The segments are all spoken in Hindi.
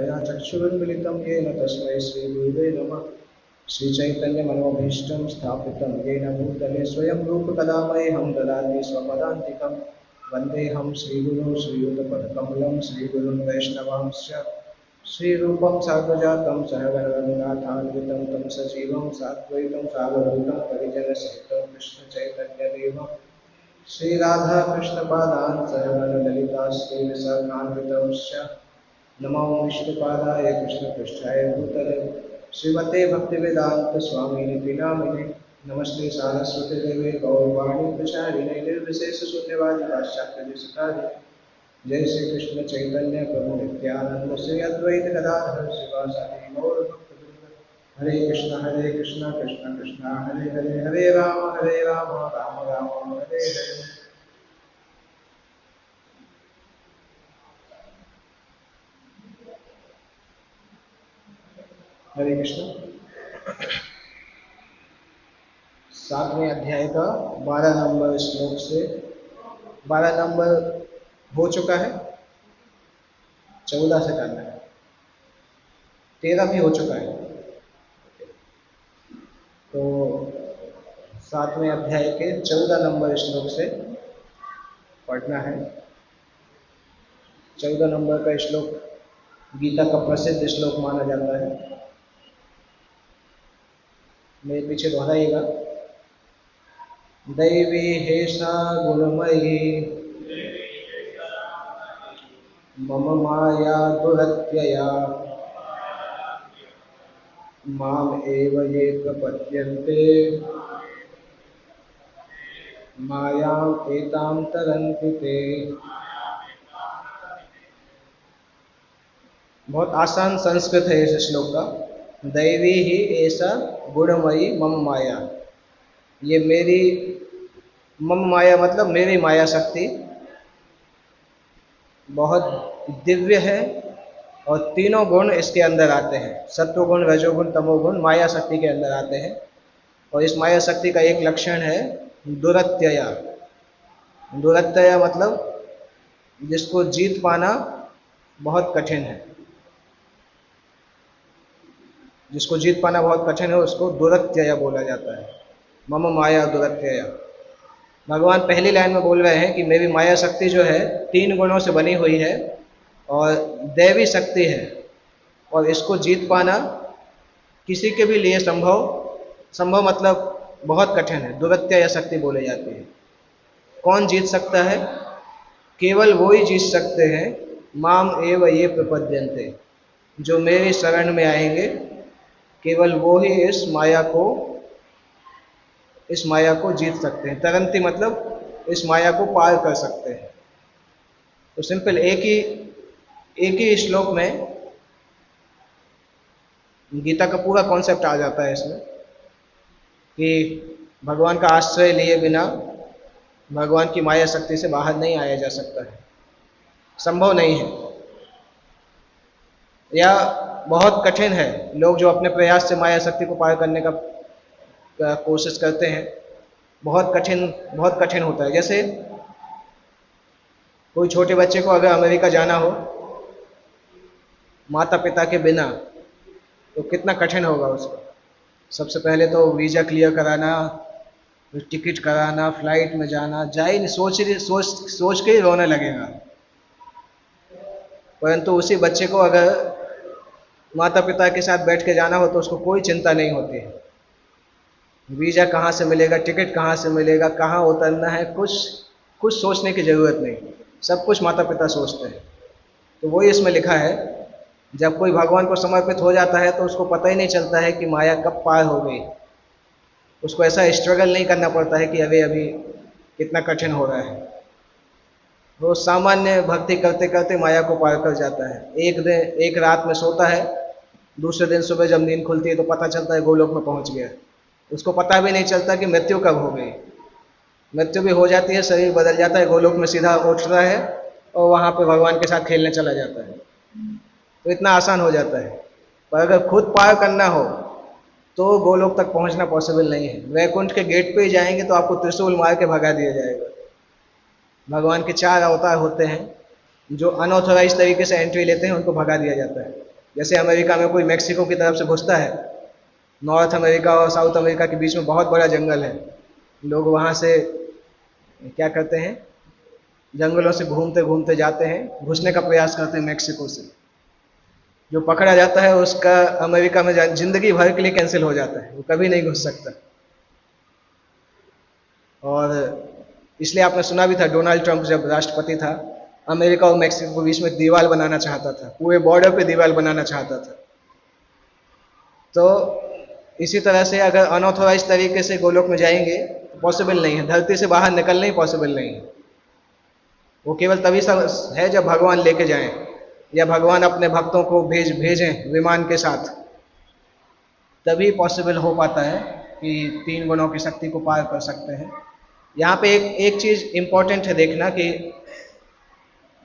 चक्षुरुन्मिलितं येन तस्मै श्रीगुरुवे नमः। श्रीचैतन्यमनोभीष्टं स्थापितं येन भूतले स्वयं रूपकदा मह्यं ददाति स्वपदान्तिकं। वन्देऽहं श्रीगुरुं श्रीयुतपदकमलं श्रीगुरुं वैष्णवांश्च। श्रीरूपं साग्रजातं सहगणरघुनाथान्वितं तं सजीवं साद्वैतं सावधूतं परिजनसहितं कृष्णचैतन्यदेवं श्रीराधाकृष्णपादान् सहगणललिता श्रीविशाखान्वितंश्च। नमो विष्णुपादाय कृष्णपृष्ठाय भूतले श्रीमते भक्तिवेदांत स्वामिनिति नामिने। नमस्ते सारस्वती देवे गौरवाणी प्रचारिणे निर्विशेष शून्यवादी पाश्चात्य। जय श्री कृष्ण चैतन्य प्रभु नित्यानंद श्री अद्वैत गदाधर शिवासादि गौर भक्तवृंद। हरे कृष्ण कृष्ण कृष्ण हरे हरे, हरे राम राम राम हरे हरे। हरे कृष्ण। 7वें अध्याय का 12 नंबर श्लोक से 12 नंबर हो चुका है, 14 से करना है, 13 भी हो चुका है। तो 7वें अध्याय के 14 नंबर श्लोक से पढ़ना है। 14 नंबर का श्लोक गीता का प्रसिद्ध श्लोक माना जाता है। मेरे पीछे दोहराइएगा। दैवी हेषा गुणमयी मम माया दुरत्यया माम एव ये प्रपद्यन्ते मायाम एताम तरन्ति ते। बहुत आसान संस्कृत है इस श्लोक का। दैवी ही ऐसा गुणमयी मम माया, ये मेरी मम माया मतलब मेरी माया शक्ति बहुत दिव्य है और तीनों गुण इसके अंदर आते हैं। सत्व गुण, रजोगुण, तमोगुण माया शक्ति के अंदर आते हैं। और इस माया शक्ति का एक लक्षण है दुरत्यया। दुरत्यया मतलब जिसको जीत पाना बहुत कठिन है, जिसको जीत पाना बहुत कठिन है उसको दुरत्यया बोला जाता है। मम माया दुरत्यया। भगवान पहली लाइन में बोल रहे हैं कि मेरी माया शक्ति जो है 3 गुणों से बनी हुई है और दैवी शक्ति है, और इसको जीत पाना किसी के भी लिए संभव मतलब बहुत कठिन है। दुरत्यया शक्ति बोली जाती है। कौन जीत सकता है? केवल वो ही जीत सकते हैं माम एव ये प्रपद्यन्ते, जो मेरी शरण में आएंगे। केवल वो ही इस माया को जीत सकते हैं। तरंती मतलब इस माया को पार कर सकते हैं। तो सिंपल एक ही श्लोक में गीता का पूरा कॉन्सेप्ट आ जाता है इसमें कि भगवान का आश्रय लिए बिना भगवान की माया शक्ति से बाहर नहीं आया जा सकता है, संभव नहीं है, या बहुत कठिन है। लोग जो अपने प्रयास से माया शक्ति को पार करने का कोशिश करते हैं, बहुत कठिन होता है। जैसे कोई छोटे बच्चे को अगर अमेरिका जाना हो माता पिता के बिना, तो कितना कठिन होगा उसको। सबसे पहले तो वीज़ा क्लियर कराना, टिकट कराना, फ्लाइट में जाना, जाए नहीं, सोच के ही रोने लगेगा। परंतु उसी बच्चे को अगर माता पिता के साथ बैठ के जाना हो तो उसको कोई चिंता नहीं होती है। वीज़ा कहाँ से मिलेगा, टिकट कहाँ से मिलेगा, कहाँ उतरना है, कुछ सोचने की ज़रूरत नहीं, सब कुछ माता पिता सोचते हैं। तो वही इसमें लिखा है, जब कोई भगवान को समर्पित हो जाता है तो उसको पता ही नहीं चलता है कि माया कब पार हो गई। उसको ऐसा स्ट्रगल नहीं करना पड़ता है कि अभी कितना कठिन हो रहा है। वो सामान्य भक्ति करते करते माया को पार कर जाता है। एक रात में सोता है, दूसरे दिन सुबह जब नींद खुलती है तो पता चलता है गोलोक में पहुंच गया। उसको पता भी नहीं चलता कि मृत्यु कब हो गई। मृत्यु भी हो जाती है, शरीर बदल जाता है, गोलोक में सीधा उठता है और वहाँ पे भगवान के साथ खेलने चला जाता है। तो इतना आसान हो जाता है। पर अगर खुद पार करना हो तो गोलोक तक पहुंचना पॉसिबल नहीं है। वैकुंठ के गेट पे ही जाएंगे तो आपको त्रिशूल मार के भगा दिया जाएगा। भगवान के 4 अवतार होते हैं, जो अनऑथोराइज तरीके से एंट्री लेते हैं उनको भगा दिया जाता है। जैसे अमेरिका में कोई मैक्सिको की तरफ से घुसता है, नॉर्थ अमेरिका और साउथ अमेरिका के बीच में बहुत बड़ा जंगल है, लोग वहाँ से क्या करते हैं, जंगलों से घूमते घूमते जाते हैं, घुसने का प्रयास करते हैं मैक्सिको से। जो पकड़ा जाता है उसका अमेरिका में जिंदगी भर के लिए कैंसिल हो जाता है, वो कभी नहीं घुस सकता। और इसलिए आपने सुना भी था, डोनाल्ड ट्रंप जब राष्ट्रपति था, अमेरिका और मैक्सिको के बीच में दीवार बनाना चाहता था, पूरे बॉर्डर पे दीवार बनाना चाहता था। तो इसी तरह से अगर अनऑथोराइज तरीके से गोलोक में जाएंगे तो पॉसिबल नहीं है, धरती से बाहर निकलना ही पॉसिबल नहीं है। वो केवल तभी है जब भगवान लेके जाएं, या भगवान अपने भक्तों को भेजें विमान के साथ, तभी पॉसिबल हो पाता है कि 3 गुणों की शक्ति को पार कर सकते हैं। यहाँ पे एक चीज इंपॉर्टेंट है देखना, कि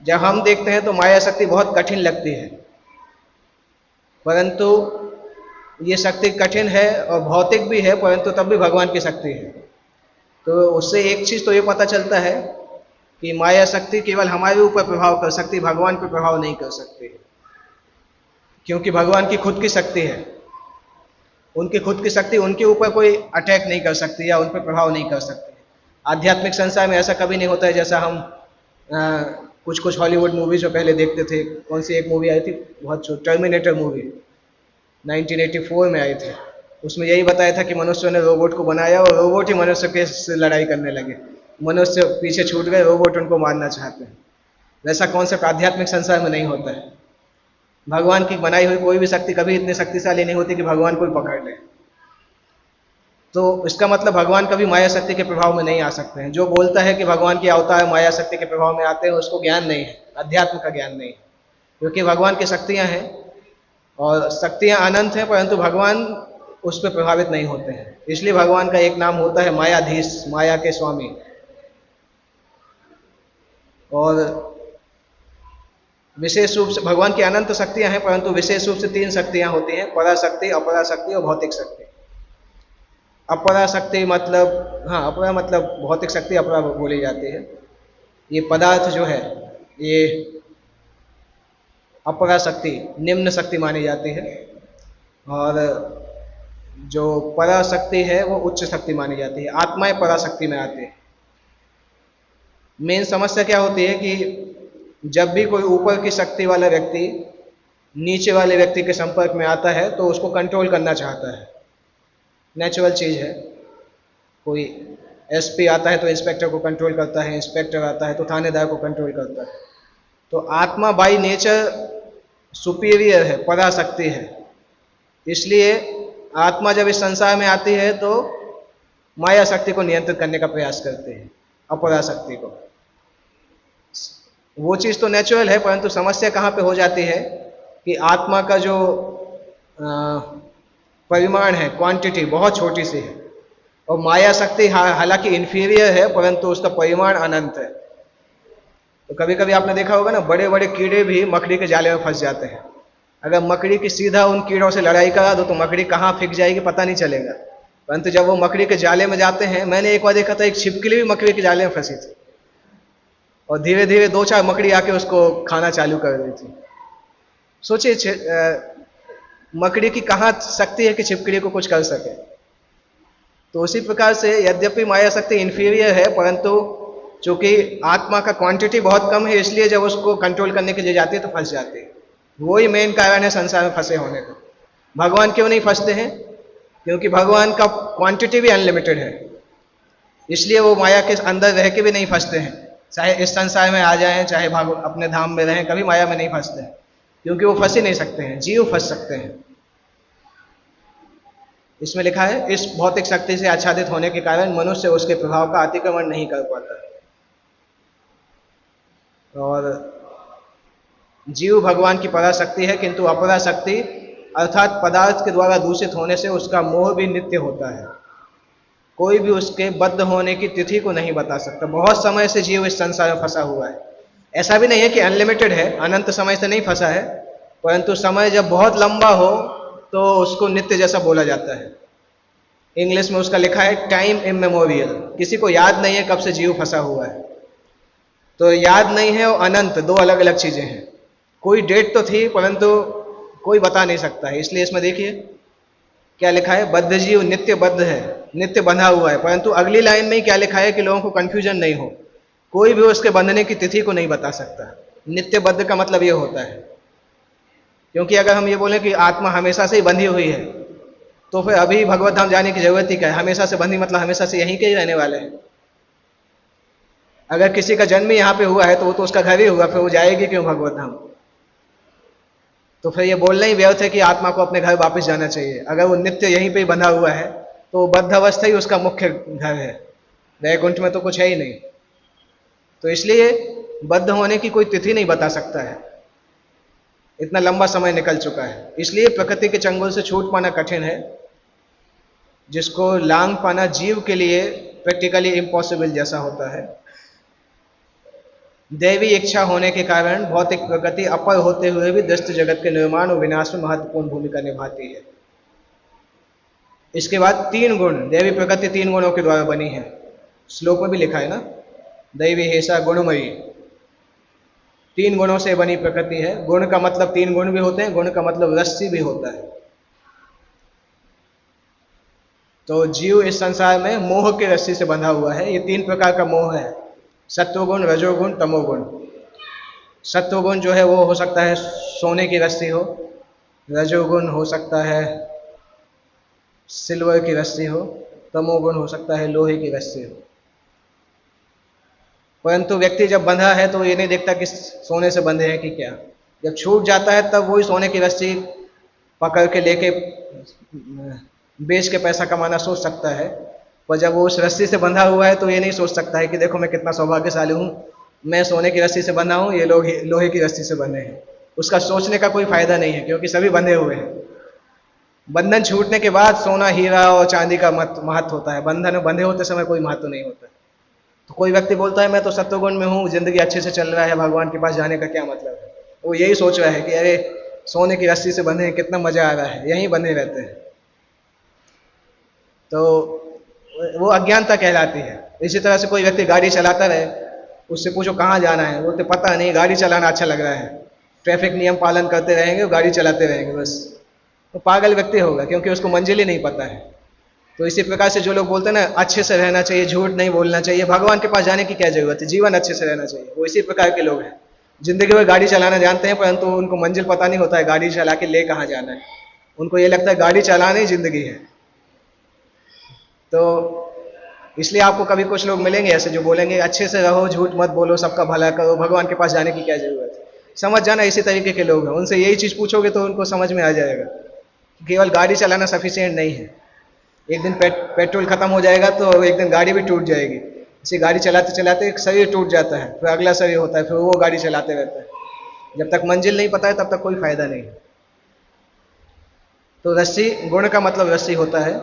जब हम देखते हैं तो माया शक्ति बहुत कठिन लगती है, परंतु ये शक्ति कठिन है और भौतिक भी है, परंतु तब भी भगवान की शक्ति है। तो उससे एक चीज तो ये पता चलता है कि माया शक्ति केवल हमारे ऊपर प्रभाव कर सकती, भगवान पर प्रभाव नहीं कर सकती, क्योंकि भगवान की खुद की शक्ति है। उनकी खुद की शक्ति उनके ऊपर कोई अटैक नहीं कर सकती या उन पर प्रभाव नहीं कर सकती। आध्यात्मिक संसार में ऐसा कभी नहीं होता है, जैसा हम कुछ कुछ हॉलीवुड मूवीज जो पहले देखते थे। कौन सी एक मूवी आई थी बहुत, टर्मिनेटर मूवी 1984 में आई थी, उसमें यही बताया था कि मनुष्यों ने रोबोट को बनाया और रोबोट ही मनुष्य के से लड़ाई करने लगे, मनुष्य पीछे छूट गए, रोबोट उनको मारना चाहते हैं। वैसा कॉन्सेप्ट आध्यात्मिक संसार में नहीं होता है। भगवान की बनाई हुई कोई भी शक्ति कभी इतनी शक्तिशाली नहीं होती कि भगवान को ही पकड़ ले। तो इसका मतलब भगवान कभी माया शक्ति के प्रभाव में नहीं आ सकते हैं। जो बोलता है कि भगवान के अवतार माया शक्ति के प्रभाव में आते हैं, उसको ज्ञान नहीं है, अध्यात्म का ज्ञान नहीं है, क्योंकि भगवान की शक्तियां हैं और शक्तियां अनंत हैं, परंतु भगवान उस पर प्रभावित नहीं होते हैं। इसलिए भगवान का एक नाम होता है मायाधीश, माया के स्वामी। और विशेष रूप से भगवान की अनंत शक्तियां हैं, परंतु विशेष रूप से 3 शक्तियां होती हैं, पराशक्ति, अपराशक्ति और भौतिक शक्ति। अपराशक्ति मतलब, हाँ, अपरा मतलब भौतिक शक्ति अपरा बोली जाती है। ये पदार्थ जो है ये अपराशक्ति निम्न शक्ति मानी जाती है, और जो पराशक्ति है वो उच्च शक्ति मानी जाती है। आत्माएं पराशक्ति में आती है। मेन समस्या क्या होती है कि जब भी कोई ऊपर की शक्ति वाला व्यक्ति नीचे वाले व्यक्ति के संपर्क में आता है तो उसको कंट्रोल करना चाहता है, नेचुरल चीज है। कोई एसपी आता है तो इंस्पेक्टर को कंट्रोल करता है, इंस्पेक्टर आता है तो थानेदार को कंट्रोल करता है। तो आत्मा बाय नेचर सुपीरियर है, पराशक्ति है। इसलिए आत्मा जब इस संसार में आती है तो माया शक्ति को नियंत्रित करने का प्रयास करते हैं, अपराशक्ति को। वो चीज तो नेचुरल है, परंतु समस्या कहाँ पे हो जाती है कि आत्मा का जो परिमाण है, क्वांटिटी बहुत छोटी सी है, और माया शक्ति हालांकि इंफीरियर है, परंतु उसका परिमाण अनंत है। तो कभी कभी आपने देखा होगा ना, बड़े बड़े कीड़े भी मकड़ी के जाले में फंस जाते हैं। अगर मकड़ी की सीधा उन कीड़ों से लड़ाई करा दो तो मकड़ी कहाँ फेंक जाएगी पता नहीं चलेगा, परंतु जब वो मकड़ी के जाले में जाते हैं, मैंने एक बार देखा था एक छिपकली भी मकड़ी के जाले में फंसी थी, और धीरे धीरे 2-4 मकड़ी आके उसको खाना चालू कर रही थी। सोचिए मकड़ी की कहाँ शक्ति है कि छिपकली को कुछ कर सके। तो उसी प्रकार से यद्यपि माया शक्ति इंफीरियर है, परंतु चूंकि आत्मा का क्वांटिटी बहुत कम है, इसलिए जब उसको कंट्रोल करने के लिए जाती है तो फंस जाती है। वही मेन कारण है संसार में फंसे होने का। भगवान क्यों नहीं फंसते हैं? क्योंकि भगवान का क्वांटिटी भी अनलिमिटेड है, इसलिए वो माया के अंदर रह के भी नहीं फंसते हैं। चाहे इस संसार में आ जाएं, चाहे अपने धाम में रहें, कभी माया में नहीं फंसते हैं, क्योंकि वो फंस ही नहीं सकते हैं। जीव फंस सकते हैं। इसमें लिखा है, इस भौतिक शक्ति से आच्छादित होने के कारण मनुष्य उसके प्रभाव का अतिक्रमण नहीं कर पाता। और जीव भगवान की पराशक्ति है, किंतु अपराशक्ति अर्थात पदार्थ के द्वारा दूषित होने से उसका मोह भी नित्य होता है। कोई भी उसके बद्ध होने की तिथि को नहीं बता सकता। बहुत समय से जीव इस संसार में फंसा हुआ है। ऐसा भी नहीं है कि अनलिमिटेड है, अनंत समय से नहीं फंसा है, परंतु समय जब बहुत लंबा हो तो उसको नित्य जैसा बोला जाता है। इंग्लिश में उसका लिखा है टाइम इमेमोरियल। किसी को याद नहीं है कब से जीव फंसा हुआ है। तो याद नहीं है और अनंत दो अलग अलग चीजें हैं। कोई डेट तो थी, परंतु कोई बता नहीं सकता है। इसलिए इसमें देखिए क्या लिखा है, बद्ध जीव नित्य बद्ध है, नित्य बंधा हुआ है। परंतु अगली लाइन में ही क्या लिखा है कि लोगों को कंफ्यूजन नहीं हो, कोई भी उसके बंधने की तिथि को नहीं बता सकता। नित्य बद्ध का मतलब ये होता है, क्योंकि अगर हम ये बोलें कि आत्मा हमेशा से ही बंधी हुई है, तो फिर अभी भगवत धाम जाने की जरूरत ही क्या है। हमेशा से बंधी मतलब हमेशा से यहीं के ही रहने वाले हैं। अगर किसी का जन्म ही यहाँ पे हुआ है तो वो तो उसका घर ही हुआ, फिर वो जाएगी क्यों भगवत धाम। तो फिर ये बोलना ही व्यर्थ है कि आत्मा को अपने घर वापस जाना चाहिए। अगर वो नित्य यहीं पे ही बंधा हुआ है तो बद्ध अवस्था ही उसका मुख्य घर है, वैकुंठ में तो कुछ है ही नहीं। तो इसलिए बद्ध होने की कोई तिथि नहीं बता सकता है, इतना लंबा समय निकल चुका है। इसलिए प्रकृति के चंगुल से छूट पाना कठिन है, जिसको लांग पाना जीव के लिए प्रैक्टिकली इम्पॉसिबल जैसा होता है। दैवी इच्छा होने के कारण भौतिक प्रकृति अपर होते हुए भी दृष्ट जगत के निर्माण और विनाश में महत्वपूर्ण भूमिका निभाती है। इसके बाद 3 गुण, दैवी प्रकृति 3 गुणों के द्वारा बनी है। श्लोक में भी लिखा है ना, दैवी हेसा गुणमयी, 3 गुणों से बनी प्रकृति है। गुण का मतलब 3 गुण भी होते हैं, गुण का मतलब रस्सी भी होता है। तो जीव इस संसार में मोह के रस्सी से बंधा हुआ है। ये 3 प्रकार का मोह है, सत्वगुण, रजोगुण, तमोगुण। सत्वगुण जो है वो हो सकता है सोने की रस्सी हो, रजोगुण हो सकता है सिल्वर की रस्सी हो, तमोगुण हो सकता है लोहे की रस्सी हो। परंतु व्यक्ति जब बंधा है तो ये नहीं देखता कि सोने से बंधे हैं कि क्या। जब छूट जाता है तब वही सोने की रस्सी पकड़ के लेके बेच के पैसा कमाना सोच सकता है, पर जब वो उस रस्सी से बंधा हुआ है तो ये नहीं सोच सकता है कि देखो मैं कितना सौभाग्यशाली हूँ, मैं सोने की रस्सी से बंधा हूँ, ये लोग लोहे की रस्सी से बंधे हैं। उसका सोचने का कोई फायदा नहीं है, क्योंकि सभी बंधे हुए हैं। बंधन छूटने के बाद सोना, हीरा और चांदी का महत्व होता है, बंधन बंधे होते समय कोई महत्व नहीं होता। तो कोई व्यक्ति बोलता है मैं तो सत्वगुण में हूँ, जिंदगी अच्छे से चल रहा है, भगवान के पास जाने का क्या मतलब है। वो यही सोच रहा है कि अरे सोने की रस्सी से बंधे हैं, कितना मजा आ रहा है, यहीं बंधे रहते हैं। तो वो अज्ञानता कहलाती है। इसी तरह से कोई व्यक्ति गाड़ी चलाता रहे, उससे पूछो कहाँ जाना है, बोलते पता नहीं, गाड़ी चलाना अच्छा लग रहा है, ट्रैफिक नियम पालन करते रहेंगे, गाड़ी चलाते रहेंगे बस। तो पागल व्यक्ति होगा, क्योंकि उसको मंजिल ही नहीं पता है। तो इसी प्रकार से जो लोग बोलते हैं ना अच्छे से रहना चाहिए, झूठ नहीं बोलना चाहिए, भगवान के पास जाने की क्या जरूरत है, जीवन अच्छे से रहना चाहिए, वो इसी प्रकार के लोग हैं। जिंदगी में गाड़ी चलाना जानते हैं, परंतु उनको मंजिल पता नहीं होता है, गाड़ी चला के ले कहाँ जाना है। उनको ये लगता है गाड़ी चलाना ही जिंदगी है। तो इसलिए आपको कभी कुछ लोग मिलेंगे ऐसे जो बोलेंगे अच्छे से रहो, झूठ मत बोलो, सबका भला करो, भगवान के पास जाने की क्या जरूरत है। समझ जाना इसी तरीके के लोग हैं। उनसे यही चीज पूछोगे तो उनको समझ में आ जाएगा, केवल गाड़ी चलाना सफिशिएंट नहीं है। एक दिन पेट्रोल खत्म हो जाएगा तो एक दिन गाड़ी भी टूट जाएगी। इसी गाड़ी चलाते चलाते एक शरीर टूट जाता है, फिर अगला शरीर होता है, फिर वो गाड़ी चलाते रहता है। जब तक मंजिल नहीं पता है तब तक कोई फायदा नहीं। तो रस्सी, गुण का मतलब रस्सी होता है।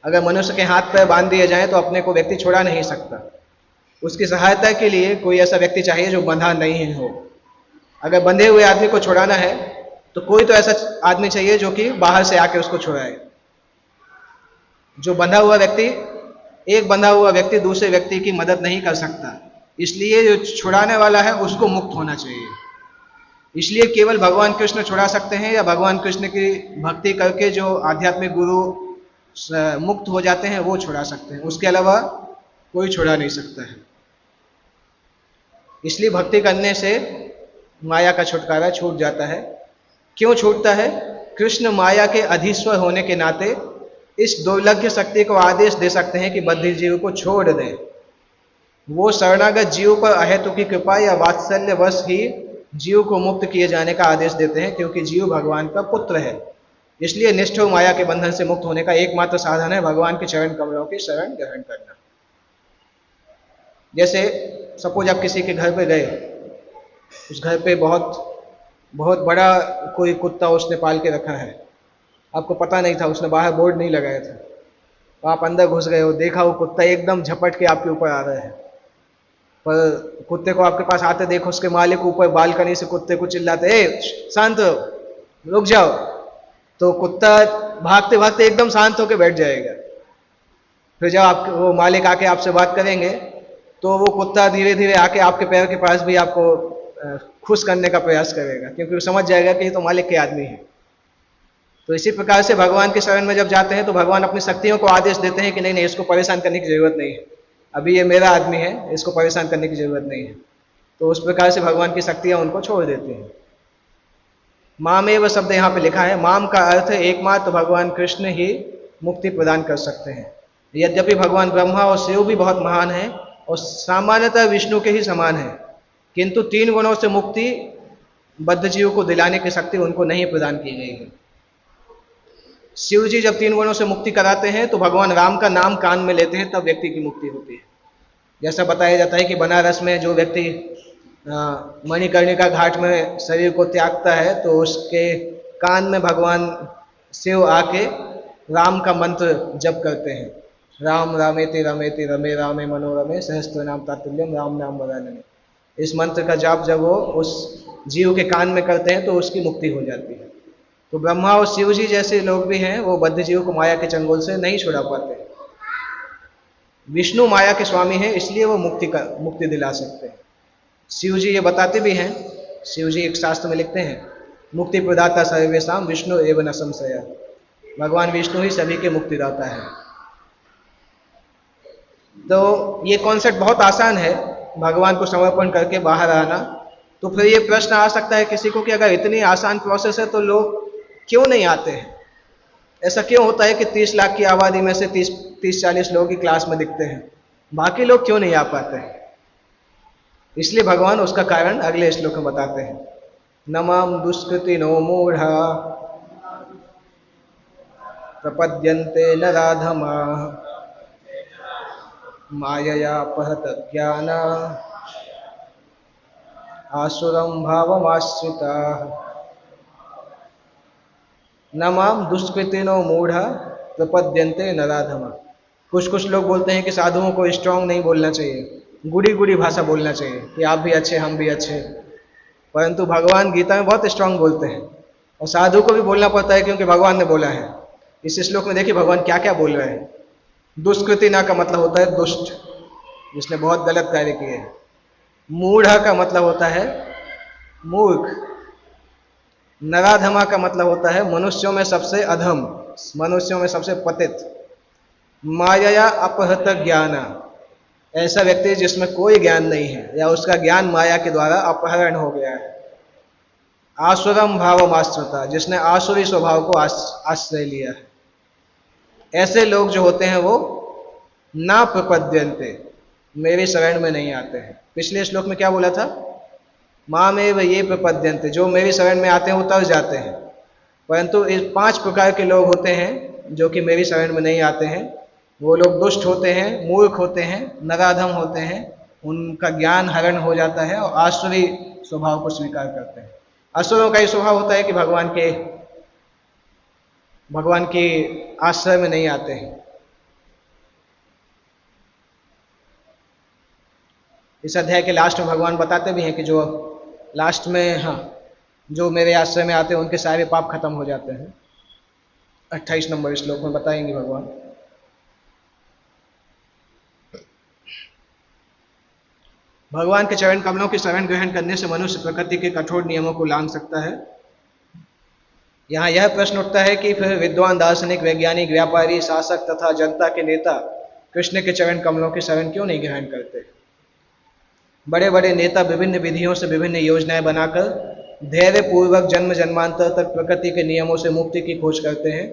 अगर मनुष्य के हाथ पैर बांध दिए जाएं तो अपने को व्यक्ति छुड़ा नहीं सकता। उसकी सहायता के लिए कोई ऐसा व्यक्ति चाहिए जो बंधा नहीं हो। अगर बंधे हुए आदमी को छुड़ाना है तो कोई तो ऐसा आदमी चाहिए जो कि बाहर से आके उसको छुड़ाए। जो बंधा हुआ व्यक्ति, एक बंधा हुआ व्यक्ति दूसरे व्यक्ति की मदद नहीं कर सकता, इसलिए जो छुड़ाने वाला है उसको मुक्त होना चाहिए। इसलिए केवल भगवान कृष्ण छुड़ा सकते हैं, या भगवान कृष्ण की भक्ति करके जो आध्यात्मिक गुरु मुक्त हो जाते हैं वो छुड़ा सकते हैं, उसके अलावा कोई छुड़ा नहीं सकता है। इसलिए भक्ति करने से माया का छुटकारा छूट जाता है। क्यों छूटता है? कृष्ण माया के अधीश्वर होने के नाते इस दुर्लभ शक्ति को आदेश दे सकते हैं कि बद्ध जीव को छोड़ दें। वो शरणागत जीव पर अहेतु की कृपा या वात्सल्य वश ही जीव को मुक्त किए जाने का आदेश देते हैं, क्योंकि जीव भगवान का पुत्र है। इसलिए निष्ठुर माया के बंधन से मुक्त होने का एकमात्र साधन है भगवान के चरण कमलों की शरण ग्रहण करना। जैसे सपोज आप किसी के घर पे गए, उस घर पे बहुत बहुत बड़ा कोई कुत्ता उसने पाल के रखा है, आपको पता नहीं था, उसने बाहर बोर्ड नहीं लगाया था, तो आप अंदर घुस गए हो, देखा वो कुत्ता एकदम झपट के आपके ऊपर आ रहा है। पर कुत्ते को आपके पास आते देखो, उसके मालिक ऊपर बालकनी से कुत्ते को चिल्लाते, ए शांत हो, रुक जाओ। तो कुत्ता भागते भागते एकदम शांत होकर बैठ जाएगा। फिर जब आप वो मालिक आके आपसे बात करेंगे तो वो कुत्ता धीरे धीरे आके आपके पैर के पास भी आपको खुश करने का प्रयास करेगा, क्योंकि वो समझ जाएगा कि ये तो मालिक के आदमी है। तो इसी प्रकार से भगवान के शरण में जब जाते हैं तो भगवान अपनी शक्तियों को आदेश देते हैं कि नहीं नहीं, इसको परेशान करने की जरूरत नहीं है, अभी ये मेरा आदमी है, इसको परेशान करने की जरूरत नहीं है। तो उस प्रकार से भगवान की शक्तियां उनको छोड़ देती हैं। मामेव शब्द यहाँ पे लिखा है, माम का अर्थ एकमात्र भगवान कृष्ण ही मुक्ति प्रदान कर सकते हैं। यद्यपि भगवान ब्रह्मा और शिव भी बहुत महान है और सामान्यतः विष्णु के ही समान है, किंतु 3 गुणों से मुक्ति बद्ध जीव को दिलाने की शक्ति उनको नहीं प्रदान की गई है। शिव जी जब 3 गुणों से मुक्ति कराते हैं तो भगवान राम का नाम कान में लेते हैं, तब व्यक्ति की मुक्ति होती है। जैसा बताया जाता है कि बनारस में जो व्यक्ति मणिकर्णिका घाट में शरीर को त्यागता है तो उसके कान में भगवान शिव आके राम का मंत्र जप करते हैं, राम रामेति रमेति रमे रामे मनोरमे सहस्त्र नाम तातुल्यम राम नाम वरानने। इस मंत्र का जाप जब वो उस जीव के कान में करते हैं तो उसकी मुक्ति हो जाती है। तो ब्रह्मा और शिव जी जैसे लोग भी हैं, वो बद्ध जीव को माया के चंगुल से नहीं छुड़ा पाते। विष्णु माया के स्वामी हैं, इसलिए वो मुक्ति दिला सकते हैं। शिव जी ये बताते भी हैं, शिव जी एक शास्त्र में लिखते हैं, मुक्ति प्रदाता सर्वेषां विष्णु एव न संशय। भगवान विष्णु ही सभी के मुक्तिदाता है। तो ये कॉन्सेप्ट बहुत आसान है, भगवान को समर्पण करके बाहर आना। तो फिर ये प्रश्न आ सकता है किसी को कि अगर इतनी आसान प्रोसेस है तो लोग क्यों नहीं आते हैं? ऐसा क्यों होता है कि 30 लाख की आबादी में से 30-40 लोग ही क्लास में दिखते हैं, बाकी लोग क्यों नहीं आ पाते हैं? इसलिए भगवान उसका कारण अगले श्लोक में बताते हैं। नमाम दुष्कृति नो मूढ़ा प्रपद्यन्ते नराधमा मायया अपहत ज्ञाना आसुरम भावमाश्रिता। नमाम दुष्कृतिनो मूढ़ा प्रपद्यन्ते नराधमा। कुछ लोग बोलते हैं कि साधुओं को स्ट्रांग नहीं बोलना चाहिए, गुड़ी गुड़ी भाषा बोलना चाहिए कि आप भी अच्छे हम भी अच्छे, परंतु भगवान गीता में बहुत स्ट्रांग बोलते हैं और साधु को भी बोलना पड़ता है क्योंकि भगवान ने बोला है। इस श्लोक में देखिए भगवान क्या क्या बोल रहे हैं। दुष्कृति ना का मतलब होता है दुष्ट, जिसने बहुत गलत कार्य किए। मूढ़ा का मतलब होता है मूर्ख। नराधमा का मतलब होता है मनुष्यों में सबसे अधम, मनुष्यों में सबसे पतित। माया अपहृत ज्ञान, ऐसा व्यक्ति जिसमें कोई ज्ञान नहीं है या उसका ज्ञान माया के द्वारा अपहरण हो गया है। आसुरम भावमाश्रिता, जिसने आसुरी स्वभाव को आश्रय लिया है। ऐसे लोग जो होते हैं वो ना प्रपद्यन्ते, मेरे शरण में नहीं आते हैं। पिछले श्लोक में क्या बोला था? मामेव ये प्रपद्यन्ते, जो मेरी शरण में आते हैं वो तर जाते हैं। परंतु इस 5 प्रकार के लोग होते हैं जो कि मेरी शरण में नहीं आते हैं। वो लोग दुष्ट होते हैं, मूर्ख होते हैं, नराधम होते हैं, उनका ज्ञान हरण हो जाता है और आसुरी स्वभाव को स्वीकार करते हैं। असुरों का ये स्वभाव होता है कि भगवान के आश्रय में नहीं आते हैं। इस अध्याय के लास्ट में भगवान बताते भी हैं कि जो लास्ट में जो मेरे आश्रय में आते हैं उनके सारे पाप खत्म हो जाते हैं। 28 नंबर श्लोक में बताएंगे भगवान। भगवान के चरण कमलों की शरण ग्रहण करने से मनुष्य प्रकृति के कठोर नियमों को लांघ सकता है। यहाँ यह प्रश्न उठता है कि फिर विद्वान, दार्शनिक, वैज्ञानिक, व्यापारी, शासक तथा जनता के नेता कृष्ण के चरण कमलों की शरण क्यों नहीं ग्रहण करते? बड़े बड़े नेता विभिन्न विधियों से विभिन्न योजनाएं बनाकर धैर्य पूर्वक जन्म जन्मांतर तक प्रकृति के नियमों से मुक्ति की खोज करते हैं,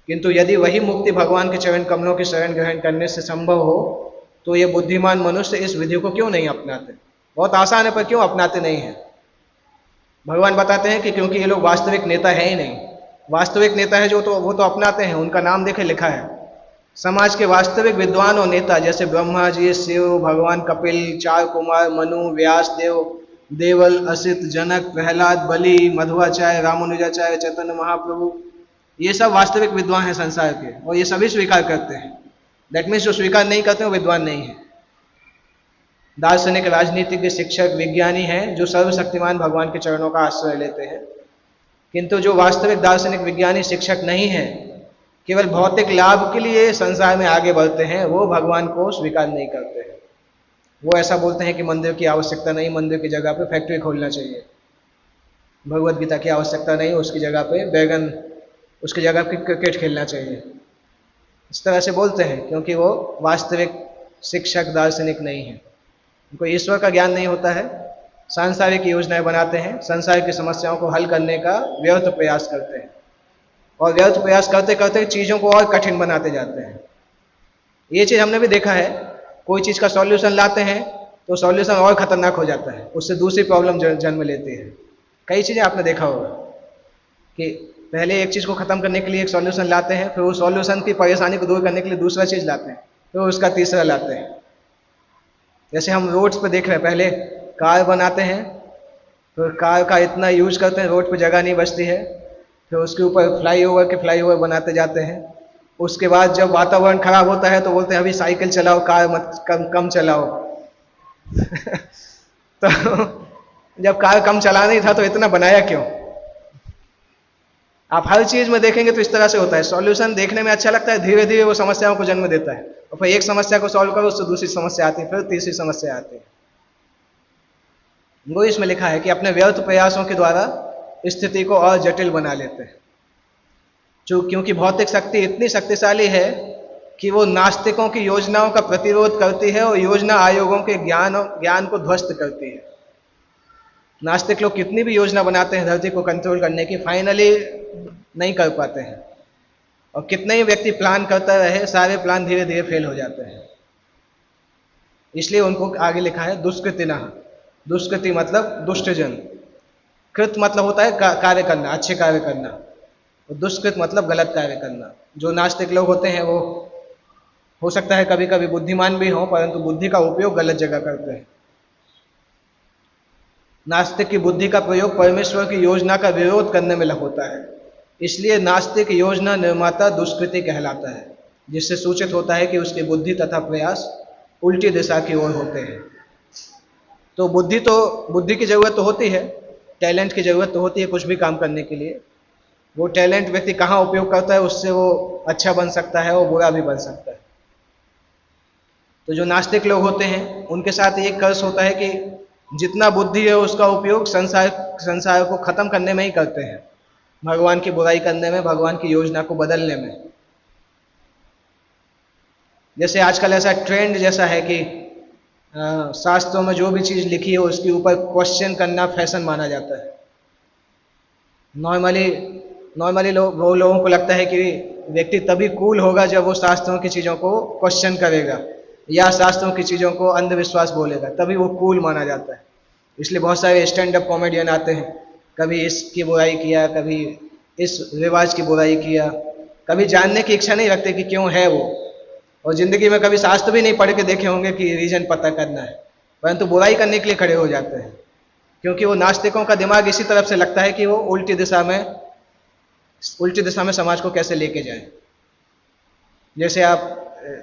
किंतु यदि वही मुक्ति भगवान के चरण कमलों की शरण ग्रहण करने से संभव हो तो ये बुद्धिमान मनुष्य इस विधि को क्यों नहीं अपनाते? बहुत आसान है पर क्यों अपनाते नहीं हैं? भगवान बताते हैं कि क्योंकि ये लोग वास्तविक नेता है ही नहीं। वास्तविक नेता है वो तो अपनाते हैं, उनका नाम देखे लिखा है। समाज के वास्तविक विद्वान और नेता जैसे ब्रह्मा जी, शिव, भगवान कपिल, 4 कुमार, मनु, व्यासदेव, देवल, असित, जनक, प्रहलाद, बलि, मध्वाचार्य, रामानुजाचार्य, चैतन्य महाप्रभु, ये सब वास्तविक विद्वान हैं संसार के और ये सभी स्वीकार करते हैं। दैट मीन्स जो स्वीकार नहीं करते वो विद्वान नहीं है। दार्शनिक, राजनीतिज्ञ, शिक्षक, विज्ञानी हैं जो सर्वशक्तिमान भगवान के चरणों का आश्रय लेते हैं, किंतु जो वास्तविक दार्शनिक, विज्ञानी, शिक्षक नहीं है, केवल भौतिक लाभ के लिए संसार में आगे बढ़ते हैं, वो भगवान को स्वीकार नहीं करते हैं। वो ऐसा बोलते हैं कि मंदिर की आवश्यकता नहीं, मंदिर की जगह पे फैक्ट्री खोलना चाहिए। भगवद गीता की आवश्यकता नहीं, उसकी जगह पे बैगन उसकी जगह क्रिकेट खेलना चाहिए, इस तरह से बोलते हैं, क्योंकि वो वास्तविक शिक्षक दार्शनिक नहीं है, उनको ईश्वर का ज्ञान नहीं होता है, सांसारिक योजनाएं बनाते हैं, संसार की समस्याओं को हल करने का व्यर्थ प्रयास करते हैं, और व्यर्थ प्रयास करते करते चीज़ों को और कठिन बनाते जाते हैं। ये चीज़ हमने भी देखा है, कोई चीज़ का सॉल्यूशन लाते हैं तो सॉल्यूशन और खतरनाक हो जाता है, उससे दूसरी प्रॉब्लम जन्म लेती है। कई चीज़ें आपने देखा होगा कि पहले एक चीज़ को ख़त्म करने के लिए एक सॉल्यूशन लाते हैं, फिर उस सॉल्यूशन की परेशानी को दूर करने के लिए दूसरा चीज़ लाते हैं, फिर उसका तीसरा लाते हैं। जैसे हम रोड्स पे देख रहे हैं, पहले कार बनाते हैं, फिर कार का इतना यूज करते हैं, रोड पे जगह नहीं बचती है, फिर उसके ऊपर फ्लाईओवर बनाते जाते हैं। उसके बाद जब वातावरण खराब होता है तो बोलते हैं अभी साइकिल चलाओ, कार मत कम चलाओ। तो जब कार कम चलाना ही था तो इतना बनाया क्यों? आप हर चीज में देखेंगे तो इस तरह से होता है, सॉल्यूशन देखने में अच्छा लगता है, धीरे धीरे वो समस्याओं को जन्म देता है, और फिर एक समस्या को सॉल्व करो उससे दूसरी समस्या आती है, फिर तीसरी समस्या आती है। वो इसमें लिखा है कि अपने व्यर्थ प्रयासों के द्वारा स्थिति को और जटिल बना लेते हैं, क्योंकि भौतिक शक्ति इतनी शक्तिशाली है कि वो नास्तिकों की योजनाओं का प्रतिरोध करती है और योजना आयोगों के ज्ञान को ध्वस्त करती है। नास्तिक लोग कितनी भी योजना बनाते हैं धरती को कंट्रोल करने की, फाइनली नहीं कर पाते हैं, और कितने ही व्यक्ति प्लान करता रहे, सारे प्लान धीरे धीरे फेल हो जाते हैं। इसलिए उनको आगे लिखा है दुष्कृतिना। दुष्कृति मतलब दुष्टजन, कृत मतलब होता है कार्य करना, अच्छे कार्य करना, और दुष्कृत मतलब गलत कार्य करना। जो नास्तिक लोग होते हैं वो हो सकता है कभी कभी बुद्धिमान भी हों, परंतु बुद्धि का उपयोग गलत जगह करते हैं। नास्तिक की बुद्धि का प्रयोग परमेश्वर की योजना का विरोध करने में होता है, इसलिए नास्तिक योजना निर्माता दुष्कृति कहलाता है, जिससे सूचित होता है कि उसकी बुद्धि तथा प्रयास उल्टी दिशा की ओर होते हैं। तो बुद्धि की जरूरत तो होती है, टैलेंट की जरूरत तो होती है कुछ भी काम करने के लिए। वो टैलेंट व्यक्ति कहाँ उपयोग करता है उससे वो अच्छा बन सकता है, वो बुरा भी बन सकता है। तो जो नास्तिक लोग होते हैं उनके साथ एक कर्ज होता है कि जितना बुद्धि है उसका उपयोग संसार को खत्म करने में ही करते हैं, भगवान की बुराई करने में, भगवान की योजना को बदलने में। जैसे आजकल ऐसा ट्रेंड जैसा है कि शास्त्रों में जो भी चीज़ लिखी है उसके ऊपर क्वेश्चन करना फैशन माना जाता है। नॉर्मली लोगों को लगता है कि व्यक्ति तभी कूल होगा जब वो शास्त्रों की चीज़ों को क्वेश्चन करेगा या शास्त्रों की चीज़ों को अंधविश्वास बोलेगा, तभी वो कूल माना जाता है। इसलिए बहुत सारे स्टैंड अप कॉमेडियन आते हैं, कभी इसकी बुराई किया, कभी इस रिवाज की बुराई किया, कभी जानने की इच्छा नहीं रखते कि क्यों है वो, और ज़िंदगी में कभी शास्त्र भी नहीं पढ़ के देखे होंगे कि रीजन पता करना है, परंतु बुराई करने के लिए खड़े हो जाते हैं, क्योंकि वो नास्तिकों का दिमाग इसी तरफ से लगता है कि वो उल्टी दिशा में समाज को कैसे लेके जाए। जैसे आप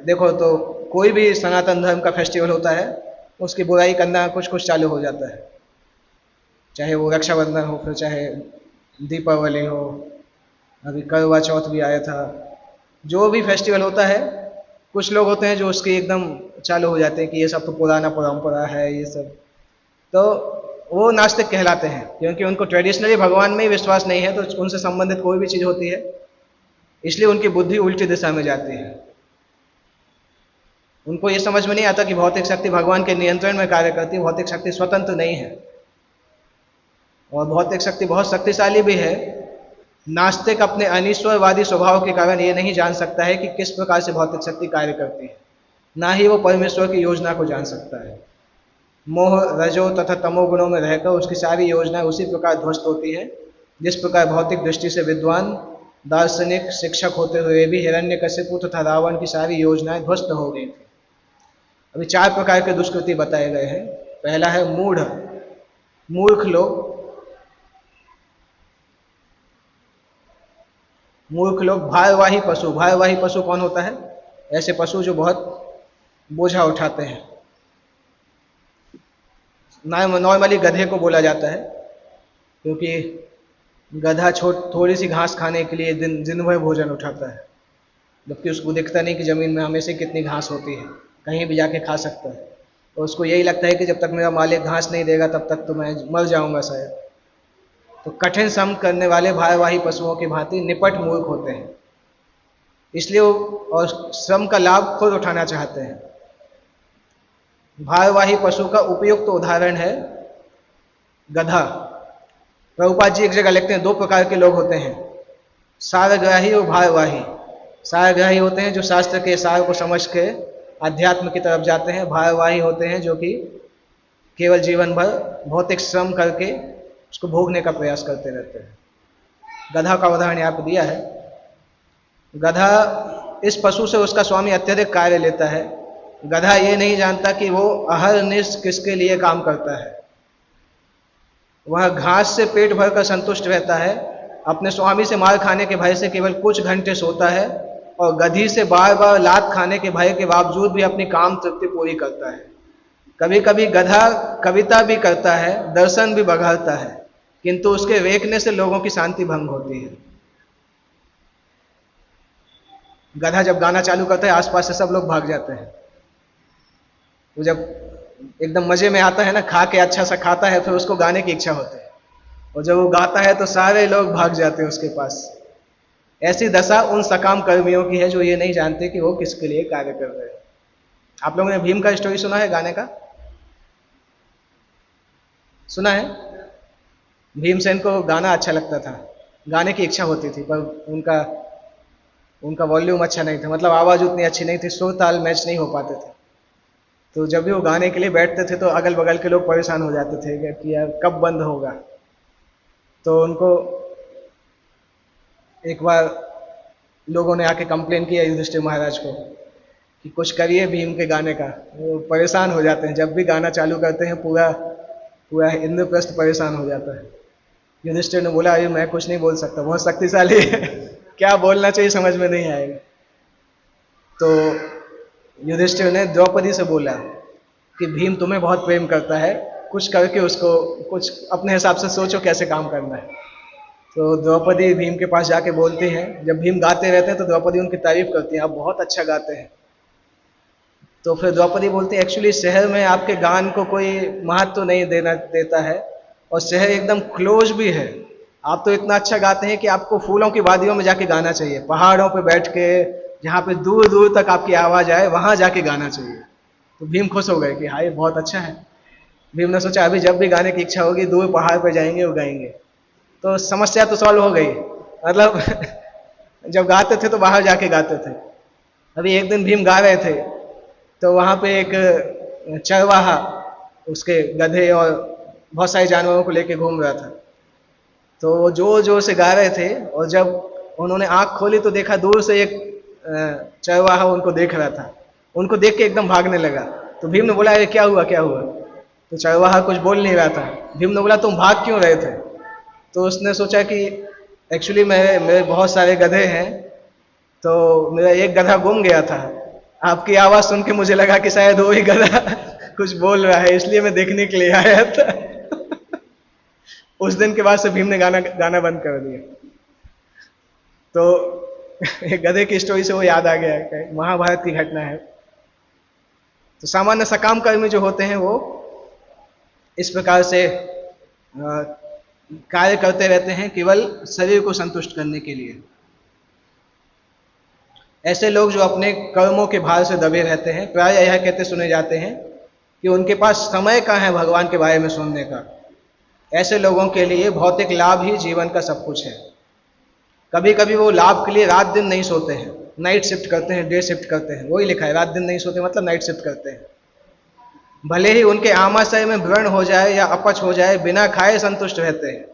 देखो तो कोई भी सनातन धर्म का फेस्टिवल होता है, उसकी बुराई करना कुछ चालू हो जाता है, चाहे वो रक्षाबंधन हो, फिर चाहे दीपावली हो, अभी करवा चौथ भी आया था। जो भी फेस्टिवल होता है, कुछ लोग होते हैं जो उसके एकदम चालू हो जाते हैं कि ये सब तो पुराना परंपरा है, ये सब, तो वो नास्तिक कहलाते हैं, क्योंकि उनको ट्रेडिशनली भगवान में ही विश्वास नहीं है, तो उनसे संबंधित कोई भी चीज़ होती है इसलिए उनकी बुद्धि उल्टी दिशा में जाती है। उनको ये समझ में नहीं आता कि भौतिक शक्ति भगवान के नियंत्रण में कार्य करती है, भौतिक शक्ति स्वतंत्र नहीं है, और भौतिक शक्ति बहुत शक्तिशाली भी है। नास्तिक अपने अनिश्वरवादी स्वभाव के कारण ये नहीं जान सकता है कि किस प्रकार से भौतिक शक्ति कार्य करती है, ना ही वो परमेश्वर की योजना को जान सकता है। मोह, रजो तथा तमो गुणों में रहकर उसकी सारी योजनाएं उसी प्रकार ध्वस्त होती है जिस प्रकार भौतिक दृष्टि से विद्वान, दार्शनिक, शिक्षक होते हुए भी हिरण्यकशिपु तथा रावण की सारी योजनाएं ध्वस्त हो गई थी। अभी 4 प्रकार के दुष्कृति बताए गए हैं। पहला है मूढ़, मूर्ख लोग। भारवाही पशु। भारवाही पशु कौन होता है? ऐसे पशु जो बहुत बोझा उठाते हैं। नॉर्मली गधे को बोला जाता है, क्योंकि गधा थोड़ी सी घास खाने के लिए दिन भर भोजन उठाता है, जबकि उसको दिखता नहीं कि ज़मीन में हमेशा कितनी घास होती है, कहीं भी जाके खा सकता है। और उसको यही लगता है कि जब तक मेरा मालिक घास नहीं देगा तब तक तो मैं मर जाऊंगा शायद। तो कठिन श्रम करने वाले भारवाही पशुओं की भांति निपट मूर्ख होते हैं, इसलिए वो और श्रम का लाभ खुद उठाना चाहते हैं। भारवाही पशु का उपयुक्त उदाहरण है गधा। प्रभुपाद जी एक जगह लिखते हैं, दो प्रकार के लोग होते हैं, सारग्राही और भारवाही। सारग्राही होते हैं जो शास्त्र के सार को समझ के अध्यात्म की तरफ जाते हैं। भारवाही होते हैं जो कि केवल जीवन भर भौतिक श्रम करके उसको भोगने का प्रयास करते रहते हैं। गधा का उदाहरण यहाँ पर दिया है। गधा, इस पशु से उसका स्वामी अत्यधिक कार्य लेता है। गधा ये नहीं जानता कि वो अहरनिश किसके लिए काम करता है। वह घास से पेट भरकर संतुष्ट रहता है, अपने स्वामी से मार खाने के भय से केवल कुछ घंटे सोता है, और गधी से बार बार लात खाने के भय के बावजूद भी अपनी काम तृप्ति पूरी करता है। कभी कभी गधा कविता भी करता है, दर्शन भी बघाड़ता है, किंतु उसके रेखने से लोगों की शांति भंग होती है। गधा जब गाना चालू करता है आसपास से सब लोग भाग जाते हैं। वो जब एकदम मजे में आता है ना, खा के अच्छा सा खाता है, फिर उसको गाने की इच्छा होती है, और जब वो गाता है तो सारे लोग भाग जाते हैं उसके पास। ऐसी दशा उन सकाम कर्मियों की है जो ये नहीं जानते कि वो किसके लिए कार्य कर रहे हैं। आप लोगों ने भीम का स्टोरी सुना है गाने का? सुना है? भीमसेन को गाना अच्छा लगता था, गाने की इच्छा होती थी, पर उनका वॉल्यूम अच्छा नहीं था, मतलब आवाज़ उतनी अच्छी नहीं थी, सुर ताल मैच नहीं हो पाते थे। तो जब भी वो गाने के लिए बैठते थे तो अगल बगल के लोग परेशान हो जाते थे कि यार कब बंद होगा। तो उनको एक बार लोगों ने आके कंप्लेन किया युधिष्ठिर महाराज को कि कुछ करिए भीम के गाने का। वो परेशान हो जाते हैं, जब भी गाना चालू करते हैं पूरा इंद्रप्रस्थ परेशान हो जाता है। युधिष्ठिर ने बोला, अरे मैं कुछ नहीं बोल सकता, बहुत शक्तिशाली है, क्या बोलना चाहिए समझ में नहीं आएगा। तो युधिष्ठिर ने द्रौपदी से बोला कि भीम तुम्हें बहुत प्रेम करता है, कुछ करके उसको कुछ अपने हिसाब से सोचो कैसे काम करना है। तो द्रौपदी भीम के पास जाके बोलती हैं, जब भीम गाते रहते हैं तो द्रौपदी उनकी तारीफ करती है, आप बहुत अच्छा गाते हैं। तो फिर द्रौपदी बोलती है, एक्चुअली शहर में आपके गान को कोई महत्व तो नहीं देता है, और शहर एकदम क्लोज भी है। आप तो इतना अच्छा गाते हैं कि आपको फूलों की वादियों में जाके गाना चाहिए, पहाड़ों पे बैठ के, जहाँ पे दूर दूर तक आपकी आवाज़ आए, वहाँ जाके गाना चाहिए। तो भीम खुश हो गए कि हाँ ये बहुत अच्छा है। भीम ने सोचा अभी जब भी गाने की इच्छा होगी दूर पहाड़ पे जाएंगे और गाएंगे। तो समस्या तो सॉल्व हो गई, मतलब जब गाते थे तो बाहर जाके गाते थे। अभी एक दिन भीम गा रहे थे तो वहाँ पे एक चरवाहा उसके गधे और बहुत सारे जानवरों को लेके घूम रहा था। तो वो जोर जोर से गा रहे थे, और जब उन्होंने आँख खोली तो देखा दूर से एक चरवाहा उनको देख रहा था। उनको देख के एकदम भागने लगा। तो भीम ने बोला, अरे क्या हुआ क्या हुआ? तो चरवाहा कुछ बोल नहीं रहा था। भीम ने बोला, तुम भाग क्यों रहे थे? तो उसने सोचा कि एक्चुअली मेरे बहुत सारे गधे हैं, तो मेरा एक गधा गुम गया था। आपकी आवाज़ सुन के मुझे लगा कि शायद वही गधा कुछ बोल रहा है, इसलिए मैं देखने के लिए आया था। उस दिन के बाद से भीम ने गाना बंद कर दिया। तो गधे की स्टोरी से वो याद आ गया, महाभारत की घटना है। तो सामान्य सकाम कर्मी जो होते हैं वो इस प्रकार से कार्य करते रहते हैं केवल शरीर को संतुष्ट करने के लिए। ऐसे लोग जो अपने कर्मों के भार से दबे रहते हैं, प्राय यह कहते सुने जाते हैं कि उनके पास समय कहाँ है भगवान के बारे में सुनने का। ऐसे लोगों के लिए भौतिक लाभ ही जीवन का सब कुछ है। कभी कभी वो लाभ के लिए रात दिन नहीं सोते हैं, नाइट शिफ्ट करते हैं, डे शिफ्ट करते हैं। वही लिखा है, रात दिन नहीं सोते मतलब नाइट शिफ्ट करते हैं। भले ही उनके आमाशय में व्रण हो जाए या अपच हो जाए, बिना खाए संतुष्ट रहते हैं।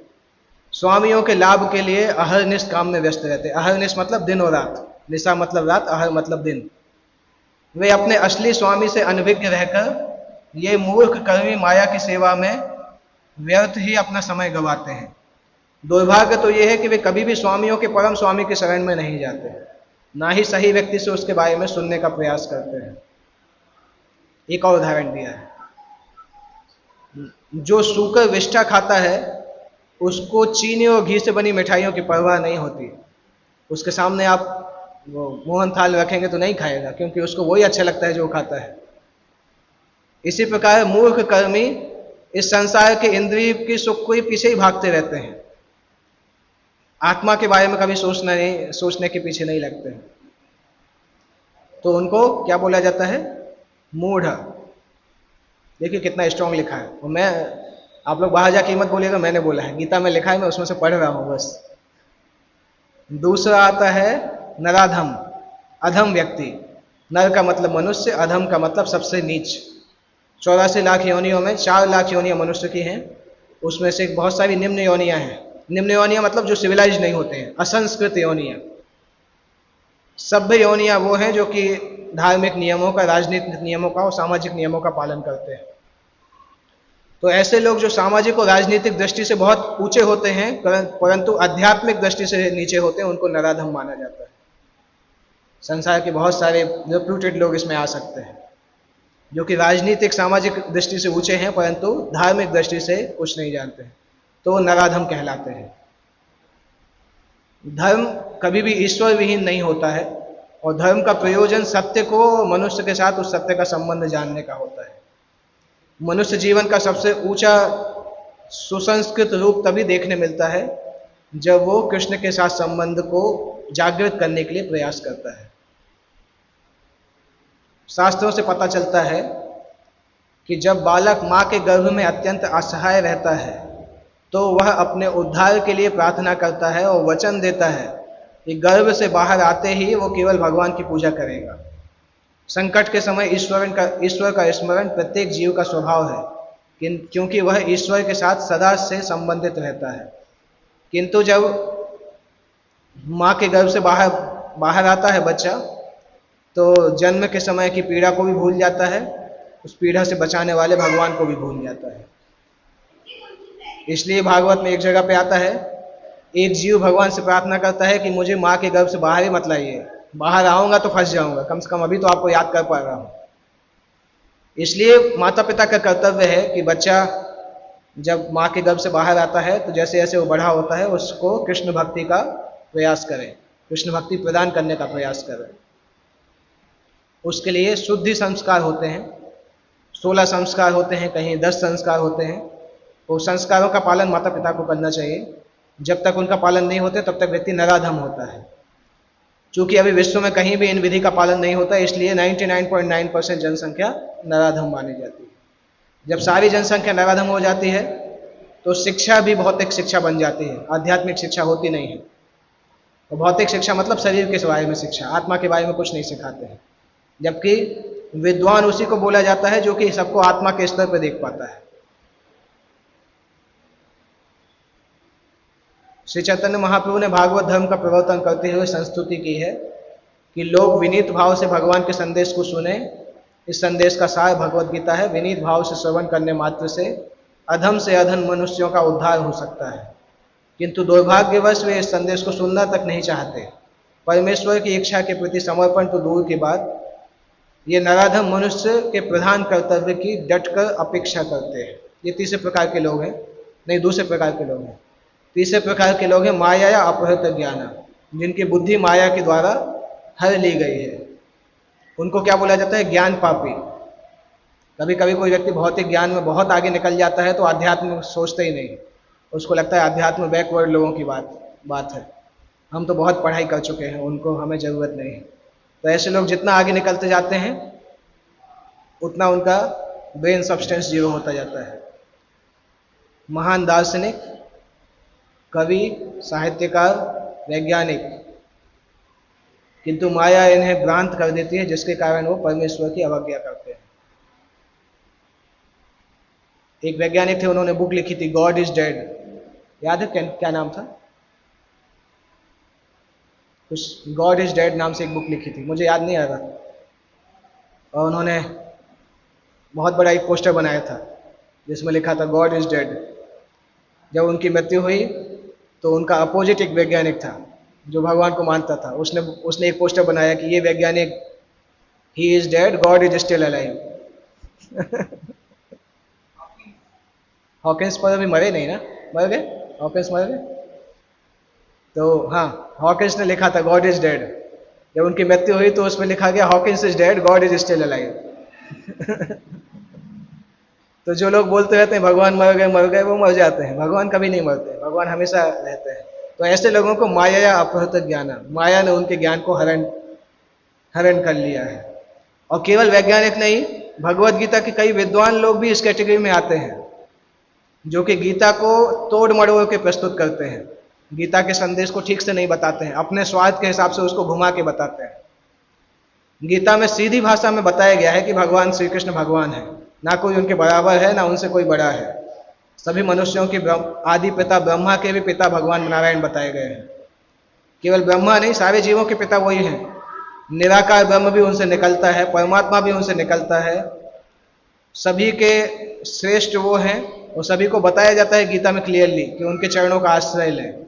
स्वामियों के लाभ के लिए अहरनिश काम में व्यस्त रहते हैं। अहरनिश मतलब दिन और रात, निशा मतलब रात, अहर मतलब दिन। वे अपने असली स्वामी से अनभिज्ञ रहकर ये मूर्ख कर्मी माया की सेवा में व्यर्थ ही अपना समय गंवाते हैं। दुर्भाग्य तो यह है कि वे कभी भी स्वामियों के परम स्वामी के शरण में नहीं जाते, ना ही सही व्यक्ति से उसके बारे में सुनने का प्रयास करते हैं। एक और उदाहरण दिया है, जो सूकर विष्ठा खाता है उसको चीनी और घी से बनी मिठाइयों की परवाह नहीं होती। उसके सामने आप वो मोहन थाल रखेंगे तो नहीं खाएगा, क्योंकि उसको वही अच्छा लगता है जो खाता है। इसी प्रकार मूर्ख कर्मी इस संसार के इंद्रिय की सुख को ही पीछे ही भागते रहते हैं। आत्मा के बारे में कभी सोचने के पीछे नहीं लगते हैं, तो उनको क्या बोला जाता है? मूढ़। देखिए कितना स्ट्रांग लिखा है। और मैं, आप लोग बाहर जाके मत बोलिएगा मैंने बोला है, गीता में लिखा है, मैं उसमें से पढ़ रहा हूं बस। दूसरा आता है नराधम, अधम व्यक्ति। नर का मतलब मनुष्य, अधम का मतलब सबसे नीच। 84 लाख योनियों में 4 लाख योनियां मनुष्य की हैं, उसमें से बहुत सारी निम्न योनियां हैं। निम्न योनियां मतलब जो सिविलाइज नहीं होते हैं, असंस्कृत योनियां। सभ्य योनियां वो हैं जो कि धार्मिक नियमों का, राजनीतिक नियमों का और सामाजिक नियमों का पालन करते हैं। तो ऐसे लोग जो सामाजिक और राजनीतिक दृष्टि से बहुत ऊंचे होते हैं परंतु आध्यात्मिक दृष्टि से नीचे होते हैं, उनको नराधम माना जाता है। संसार के बहुत सारे रेप्यूटेड लोग इसमें आ सकते हैं, जो कि राजनीतिक सामाजिक दृष्टि से ऊंचे हैं परंतु धार्मिक दृष्टि से कुछ नहीं जानते हैं, तो वो नराधम कहलाते हैं। धर्म कभी भी ईश्वर विहीन नहीं होता है, और धर्म का प्रयोजन सत्य को, मनुष्य के साथ उस सत्य का संबंध जानने का होता है। मनुष्य जीवन का सबसे ऊंचा सुसंस्कृत रूप तभी देखने मिलता है जब वो कृष्ण के साथ संबंध को जागृत करने के लिए प्रयास करता है। शास्त्रों से पता चलता है कि जब बालक मां के गर्भ में अत्यंत असहाय रहता है तो वह अपने उद्धार के लिए प्रार्थना करता है और वचन देता है कि गर्भ से बाहर आते ही वो केवल भगवान की पूजा करेगा। संकट के समय ईश्वर का स्मरण प्रत्येक जीव का स्वभाव है, क्योंकि वह ईश्वर के साथ सदा से संबंधित रहता है। किंतु जब माँ के गर्भ से बाहर आता है बच्चा, तो जन्म के समय की पीड़ा को भी भूल जाता है, उस पीड़ा से बचाने वाले भगवान को भी भूल जाता है। इसलिए भागवत में एक जगह पे आता है, एक जीव भगवान से प्रार्थना करता है कि मुझे माँ के गर्भ से बाहर ही मत लाइए, बाहर आऊंगा तो फंस जाऊंगा, कम से कम अभी तो आपको याद कर पा रहा हूं। इसलिए माता पिता का कर्तव्य है कि बच्चा जब माँ के गर्भ से बाहर आता है तो जैसे जैसे वो बड़ा होता है उसको कृष्ण भक्ति का प्रयास करें, कृष्ण भक्ति प्रदान करने का प्रयास करें। उसके लिए शुद्धि संस्कार होते हैं, 16 संस्कार होते हैं, कहीं 10 संस्कार होते हैं। वो संस्कारों का पालन माता पिता को करना चाहिए। जब तक उनका पालन नहीं होते तब तक व्यक्ति नराधम होता है। चूंकि अभी विश्व में कहीं भी इन विधि का पालन नहीं होता, इसलिए 99.9% जनसंख्या नराधम मानी जाती है। जब सारी जनसंख्या नराधम हो जाती है तो शिक्षा भी भौतिक शिक्षा बन जाती है, आध्यात्मिक शिक्षा होती नहीं है। और भौतिक शिक्षा मतलब शरीर के बारे में शिक्षा, आत्मा के बारे में कुछ नहीं सिखाते हैं। जबकि विद्वान उसी को बोला जाता है जो कि सबको आत्मा के स्तर पर देख पाता है। श्री चैतन्य महाप्रभु ने भागवत धर्म का प्रवर्तन करते हुए संस्तुति की है कि लोग विनीत भाव से भगवान के संदेश को सुने। इस संदेश का सार भगवत गीता है। विनीत भाव से श्रवण करने मात्र से अधम से अधम मनुष्यों का उद्धार हो सकता है, किंतु दुर्भाग्यवश वे इस संदेश को सुनना तक नहीं चाहते। परमेश्वर की इच्छा के प्रति समर्पण तो दूर की बात, ये नराधम मनुष्य के प्रधान कर्तव्य की डटकर अपेक्षा करते हैं। ये तीसरे प्रकार के लोग हैं, नहीं दूसरे प्रकार के लोग हैं। तीसरे प्रकार के लोग हैं माया या अपहृत ज्ञान, जिनकी बुद्धि माया के द्वारा हर ली गई है। उनको क्या बोला जाता है? ज्ञान पापी। कभी कभी कोई व्यक्ति भौतिक ज्ञान में बहुत आगे निकल जाता है तो आध्यात्म सोचता ही नहीं, उसको लगता है अध्यात्म बैकवर्ड लोगों की बात है, हम तो बहुत पढ़ाई कर चुके हैं, उनको हमें ज़रूरत नहीं है। तो ऐसे लोग जितना आगे निकलते जाते हैं उतना उनका ब्रेन सब्सटेंस जीरो होता जाता है। महान दार्शनिक, कवि, साहित्यकार, वैज्ञानिक, किंतु माया इन्हें भ्रांत कर देती है, जिसके कारण वो परमेश्वर की अवज्ञा करते हैं। एक वैज्ञानिक थे, उन्होंने बुक लिखी थी गॉड इज डेड। याद है क्या नाम था? कुछ गॉड इज डेड नाम से एक बुक लिखी थी, मुझे याद नहीं आ रहा। और उन्होंने बहुत बड़ा एक पोस्टर बनाया था जिसमें लिखा था गॉड इज डेड। जब उनकी मृत्यु हुई तो उनका अपोजिट एक वैज्ञानिक था जो भगवान को मानता था, उसने एक पोस्टर बनाया कि ये वैज्ञानिक, he is dead, God is still alive. Hawkins पर अभी मरे नहीं ना? मर गए? हॉकिंस मर गए? तो हाँ, हॉकिंस ने लिखा था गॉड इज डेड। जब उनकी मृत्यु हुई तो उसमें लिखा गया Hawkins is dead, God is still alive. तो जो लोग बोलते रहते हैं भगवान मर गए, वो मर जाते हैं। भगवान कभी नहीं मरते, भगवान हमेशा रहते हैं। तो ऐसे लोगों को माया या अपहृत ज्ञान, माया ने उनके ज्ञान को हरण हरण कर लिया है। और केवल वैज्ञानिक नहीं, भगवत गीता के कई विद्वान लोग भी इस कैटेगरी में आते हैं, जो कि गीता को तोड़ मड़ोड़ के प्रस्तुत करते हैं, गीता के संदेश को ठीक से नहीं बताते हैं, अपने स्वार्थ के हिसाब से उसको घुमा के बताते हैं। गीता में सीधी भाषा में बताया गया है कि भगवान श्री कृष्ण भगवान है, ना कोई उनके बराबर है, ना उनसे कोई बड़ा है। सभी मनुष्यों के आदि पिता ब्रह्मा के भी पिता भगवान नारायण बताए गए हैं। केवल ब्रह्मा नहीं, सारे जीवों के पिता वही हैं। निराकार ब्रह्म भी उनसे निकलता है, परमात्मा भी उनसे निकलता है, सभी के श्रेष्ठ वो हैं। और सभी को बताया जाता है गीता में क्लियरली कि उनके चरणों का आश्रय लें।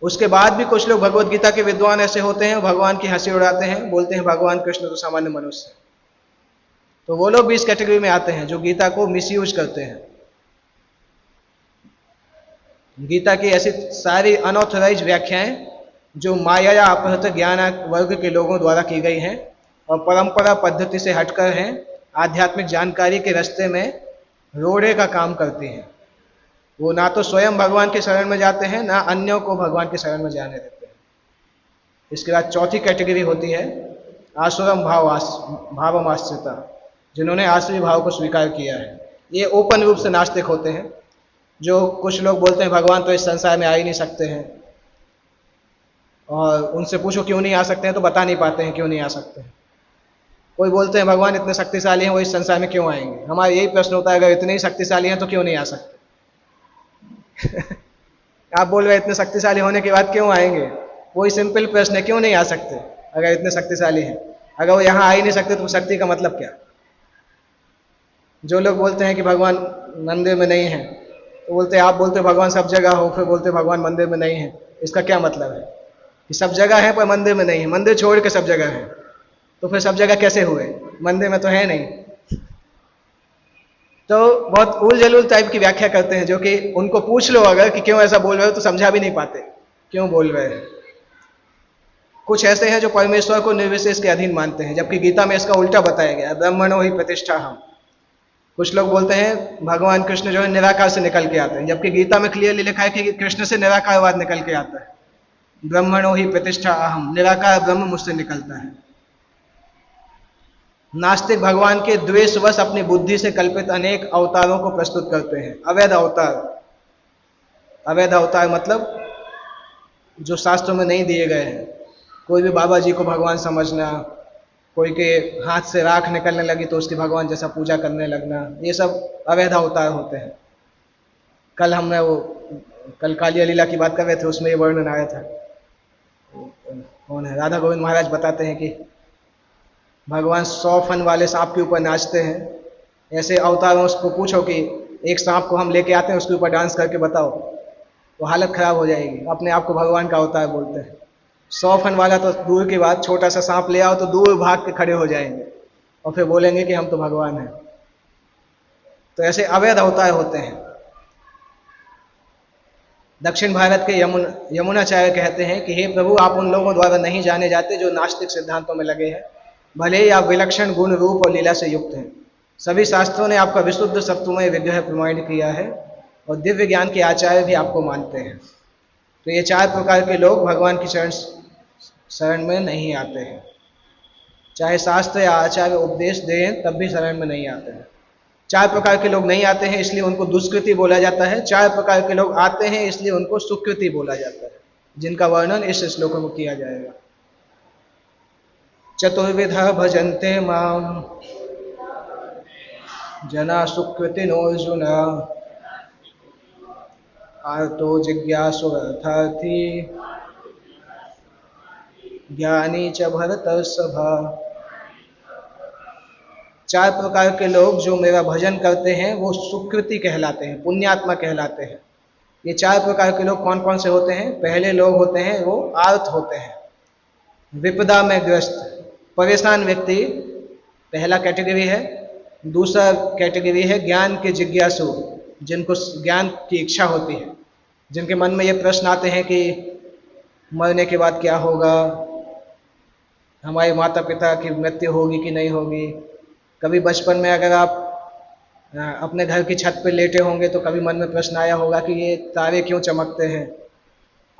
उसके बाद भी कुछ लोग भगवत गीता के विद्वान ऐसे होते हैं, भगवान की हंसी उड़ाते हैं, बोलते हैं भगवान कृष्ण तो सामान्य मनुष्य है। तो वो लोग भी इस कैटेगरी में आते हैं जो गीता को मिसयूज करते हैं। गीता की ऐसी सारी अनऑथराइज व्याख्याएं जो माया या अपहृत ज्ञान वर्ग के लोगों द्वारा की गई हैं और परंपरा पद्धति से हटकर हैं, आध्यात्मिक जानकारी के रास्ते में रोड़े का काम करती हैं। वो ना तो स्वयं भगवान के शरण में जाते हैं, ना अन्यों को भगवान के शरण में जाने देते हैं। इसके बाद चौथी कैटेगरी होती है आसुरम भावमाश्रिता, जिन्होंने आसुरी भाव को स्वीकार किया है। ये ओपन रूप से नास्तिक होते हैं। जो कुछ लोग बोलते हैं भगवान तो इस संसार में आ ही नहीं सकते हैं, और उनसे पूछो क्यों नहीं आ सकते हैं तो बता नहीं पाते हैं क्यों नहीं आ सकते हैं। कोई बोलते हैं भगवान इतने शक्तिशाली हैं, वो इस संसार में क्यों आएंगे। हमारा यही प्रश्न होता है, अगर इतने ही शक्तिशाली हैं तो क्यों नहीं आ सकते। आप बोल रहे इतने शक्तिशाली होने के बाद क्यों आएंगे, वही सिंपल प्रश्न है, क्यों नहीं आ सकते अगर इतने शक्तिशाली हैं। अगर वो यहाँ आ ही नहीं सकते तो शक्ति का मतलब क्या। जो लोग बोलते हैं कि भगवान मंदिर में नहीं है, तो बोलते हैं आप बोलते भगवान सब जगह हो, फिर बोलते भगवान मंदिर में नहीं है। इसका क्या मतलब है कि सब जगह है पर मंदिर में नहीं है, मंदिर छोड़ के सब जगह है, तो फिर सब जगह कैसे हुए, मंदिर में तो है नहीं। तो बहुत उल जलूल टाइप की व्याख्या करते हैं, जो कि उनको पूछ लो अगर कि क्यों ऐसा बोल रहे हो तो समझा भी नहीं पाते क्यों बोल रहे हैं। कुछ ऐसे हैं जो परमेश्वर को निर्विशेष के अधीन मानते हैं, जबकि गीता में इसका उल्टा बताया गया, ब्रह्मणो ही प्रतिष्ठा हम। कुछ लोग बोलते हैं भगवान कृष्ण जो है निराकार से निकल के आते हैं, जबकि गीता में क्लियरली लिखा है कि कृष्ण से निराकारवाद निकल के आता है। ब्रह्मणो ही प्रतिष्ठा अहम, निराकार ब्रह्म मुझसे निकलता है। नास्तिक भगवान के द्वेषवश अपनी बुद्धि से कल्पित अनेक अवतारों को प्रस्तुत करते हैं। अवैध अवतार, अवैध अवतार मतलब जो शास्त्रों में नहीं दिए गए हैं। कोई भी बाबा जी को भगवान समझना, कोई के हाथ से राख निकलने लगी तो उसकी भगवान जैसा पूजा करने लगना, ये सब अवैध अवतार होते हैं। कल हमने वो कालिया लीला की बात कर रहे थे, उसमें ये वर्णन आया था। कौन है, राधा गोविंद महाराज बताते हैं कि भगवान 100 फन वाले सांप के ऊपर नाचते हैं। ऐसे अवतारों को पूछो कि एक सांप को हम लेके आते हैं उसके ऊपर डांस करके बताओ, तो हालत खराब हो जाएगी। अपने आप को भगवान का अवतार बोलते हैं। 100 फन वाला तो दूर की बात, छोटा सा सांप ले आओ तो दूर भाग के खड़े हो जाएंगे और फिर बोलेंगे कि हम तो भगवान हैं। तो ऐसे अवैध अवतार होते हैं। दक्षिण भारत के यमुनाचार्य कहते हैं कि हे प्रभु, आप उन लोगों द्वारा नहीं जाने जाते जो नास्तिक सिद्धांतों में लगे हैं, भले ही आप विलक्षण गुण रूप और लीला से युक्त हैं। सभी शास्त्रों ने आपका विशुद्ध सत्वमय विग्रह प्रमाणित किया है और दिव्य ज्ञान के आचार्य भी आपको मानते हैं। तो ये 4 प्रकार के लोग भगवान की शरण में नहीं आते हैं। चाहे शास्त्र या आचार्य उपदेश दें तब भी शरण में नहीं आते हैं। 4 प्रकार के लोग नहीं आते हैं इसलिए उनको दुष्कृति बोला जाता है। 4 प्रकार के लोग आते हैं इसलिए उनको सुकृति बोला जाता है, जिनका वर्णन इस श्लोक में किया जाएगा। चतुर्विधा भजन्ते माम जना सुकृतिनो अर्जुन, आर्तो जिज्ञासुरर्थार्थी ज्ञानी च भरतर्षभा। 4 प्रकार के लोग जो मेरा भजन करते हैं वो सुकृति कहलाते हैं, पुण्यात्मा कहलाते हैं। ये 4 प्रकार के लोग कौन कौन से होते हैं? पहले लोग होते हैं वो आर्त होते हैं, विपदा में ग्रस्त, परेशान व्यक्ति पहला कैटेगरी है। दूसरा कैटेगरी है ज्ञान के जिज्ञासु, जिनको ज्ञान की इच्छा होती है, जिनके मन में ये प्रश्न आते हैं कि मरने के बाद क्या होगा, हमारे माता पिता की मृत्यु होगी कि नहीं होगी। कभी बचपन में अगर आप अपने घर की छत पर लेटे होंगे तो कभी मन में प्रश्न आया होगा कि ये तारे क्यों चमकते हैं,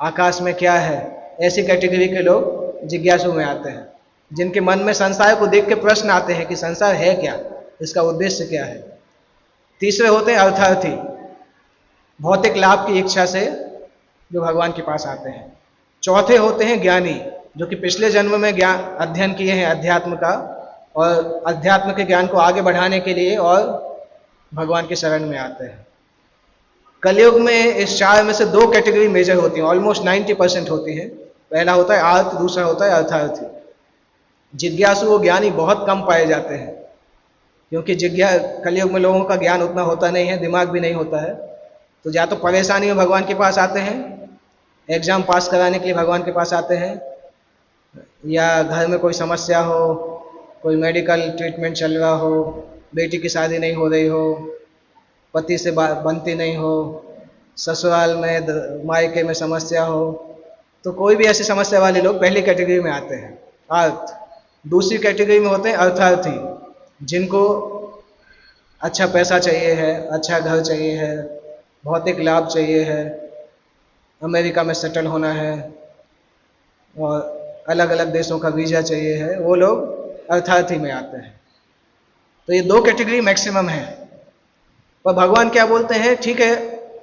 आकाश में क्या है, ऐसी कैटेगरी के लोग जिज्ञासु में आते हैं, जिनके मन में संसार को देख के प्रश्न आते हैं कि संसार है क्या, इसका उद्देश्य क्या है। तीसरे होते हैं अर्थार्थी, भौतिक लाभ की इच्छा से जो भगवान के पास आते हैं। चौथे होते हैं ज्ञानी, जो कि पिछले जन्म में ज्ञान अध्ययन किए हैं अध्यात्म का, और अध्यात्म के ज्ञान को आगे बढ़ाने के लिए और भगवान के शरण में आते हैं। कलयुग में इस चार में से दो कैटेगरी मेजर होती हैं, ऑलमोस्ट 90% होती हैं। पहला होता है आर्थ, दूसरा होता है अर्थार्थी। जिज्ञासु और ज्ञानी बहुत कम पाए जाते हैं, क्योंकि कलयुग में लोगों का ज्ञान उतना होता नहीं है, दिमाग भी नहीं होता है। तो या तो परेशानी में भगवान के पास आते हैं, एग्जाम पास कराने के लिए भगवान के पास आते हैं, या घर में कोई समस्या हो, कोई मेडिकल ट्रीटमेंट चल रहा हो, बेटी की शादी नहीं हो रही हो, पति से बनती नहीं हो, ससुराल में मायके में समस्या हो, तो कोई भी ऐसी समस्या वाले लोग पहली कैटेगरी में आते हैं, अर्थ। दूसरी कैटेगरी में होते हैं अर्थार्थी, जिनको अच्छा पैसा चाहिए है, अच्छा घर चाहिए है, भौतिक लाभ चाहिए है, अमेरिका में सेटल होना है, और अलग अलग देशों का वीज़ा चाहिए है, वो लोग अर्थार्थी में आते हैं। तो ये दो कैटेगरी मैक्सिमम है। और भगवान क्या बोलते हैं, ठीक है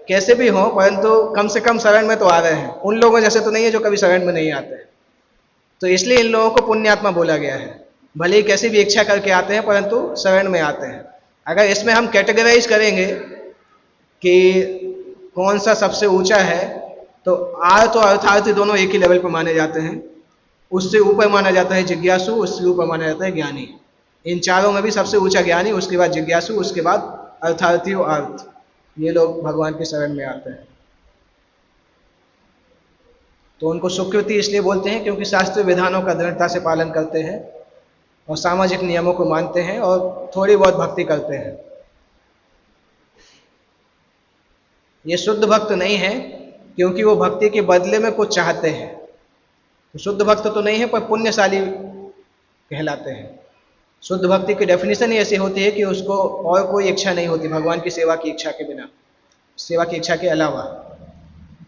कैसे भी हो, परंतु कम से कम शरण में तो आ रहे हैं। उन लोगों जैसे तो नहीं है जो कभी शरण में नहीं आते, तो इसलिए इन लोगों को पुण्यात्मा बोला गया है। भले ही कैसी भी इच्छा करके आते हैं, परंतु शरण में आते हैं। अगर इसमें हम कैटेगराइज करेंगे कि कौन सा सबसे ऊंचा है, तो आर्थ और अर्थार्थी दोनों एक ही लेवल पर माने जाते हैं। उससे ऊपर माना जाता है जिज्ञासु, उससे ऊपर माना जाता है ज्ञानी। इन चारों में भी सबसे ऊंचा ज्ञानी, उसके बाद जिज्ञासु, उसके बाद अर्थार्थी और अर्थ। ये लोग भगवान के शरण में आते हैं। तो उनको सुकृति इसलिए बोलते हैं क्योंकि शास्त्रीय विधानों का दृढ़ता से पालन करते हैं और सामाजिक नियमों को मानते हैं और थोड़ी बहुत भक्ति करते हैं। ये शुद्ध भक्त नहीं है, क्योंकि वो भक्ति के बदले में कुछ चाहते हैं। तो शुद्ध भक्त तो नहीं है, पर पुण्यशाली कहलाते हैं। शुद्ध भक्ति की डेफिनेशन ही ऐसी होती है कि उसको और कोई इच्छा नहीं होती भगवान की सेवा की इच्छा के बिना, सेवा की इच्छा के अलावा,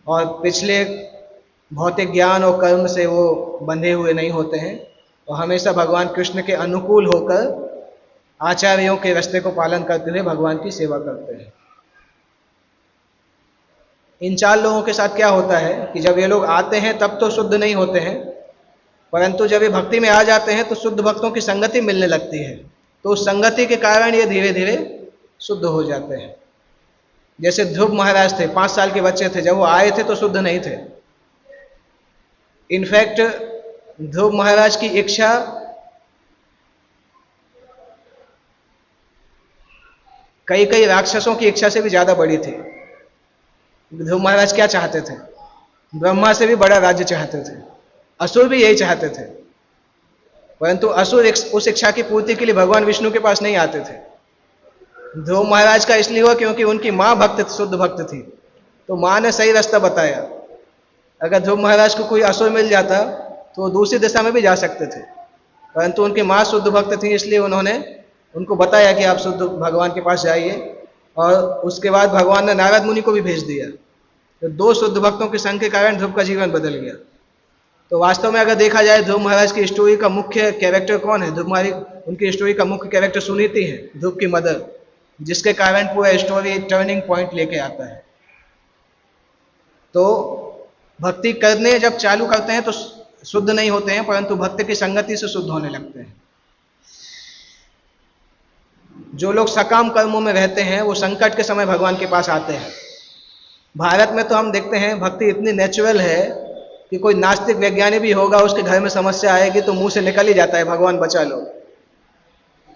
और पिछले भौतिक ज्ञान और कर्म से वो बंधे हुए नहीं होते हैं, और हमेशा भगवान कृष्ण के अनुकूल होकर आचार्यों के रास्ते को पालन करते हुए भगवान की सेवा करते हैं। इन चार लोगों के साथ क्या होता है कि जब ये लोग आते हैं तब तो शुद्ध नहीं होते हैं, परंतु जब ये भक्ति में आ जाते हैं तो शुद्ध भक्तों की संगति मिलने लगती है, तो उस संगति के कारण ये धीरे धीरे शुद्ध हो जाते हैं। जैसे ध्रुव महाराज थे, 5 साल के बच्चे थे, जब वो आए थे तो शुद्ध नहीं थे। इनफैक्ट ध्रुव महाराज की इच्छा कई कई राक्षसों की इच्छा से भी ज्यादा बड़ी थी। ध्रुव महाराज क्या चाहते थे? ब्रह्मा से भी बड़ा राज्य चाहते थे। असुर भी यही चाहते थे, परंतु असुर उस इच्छा की पूर्ति के लिए भगवान विष्णु के पास नहीं आते थे। ध्रुव महाराज का इसलिए हुआ क्योंकि उनकी माँ भक्त, शुद्ध भक्त थी, तो माँ ने सही रास्ता बताया। अगर ध्रुव महाराज को कोई असुर मिल जाता तो वो दूसरी दिशा में भी जा सकते थे, परंतु उनकी माँ शुद्ध भक्त थी, इसलिए उन्होंने उनको बताया कि आप शुद्ध भगवान के पास जाइए। और उसके बाद भगवान ने नारद मुनि को भी भेज दिया। तो 2 शुद्ध भक्तों के संग के कारण ध्रुव का जीवन बदल गया। तो वास्तव में अगर देखा जाए ध्रुव महाराज की स्टोरी का मुख्य कैरेक्टर कौन है? ध्रुव महाराज, उनकी स्टोरी का मुख्य कैरेक्टर सुनीति है, ध्रुव की मदर, जिसके कारण पूरा स्टोरी टर्निंग पॉइंट लेके आता है। तो भक्ति करने जब चालू करते हैं तो शुद्ध नहीं होते हैं, परंतु भक्त की संगति से शुद्ध होने लगते हैं। जो लोग सकाम कर्मों में रहते हैं वो संकट के समय भगवान के पास आते हैं। भारत में तो हम देखते हैं भक्ति इतनी नेचुरल है कि कोई नास्तिक वैज्ञानिक भी होगा, उसके घर में समस्या आएगी तो मुंह से निकल ही जाता है, भगवान बचा लो।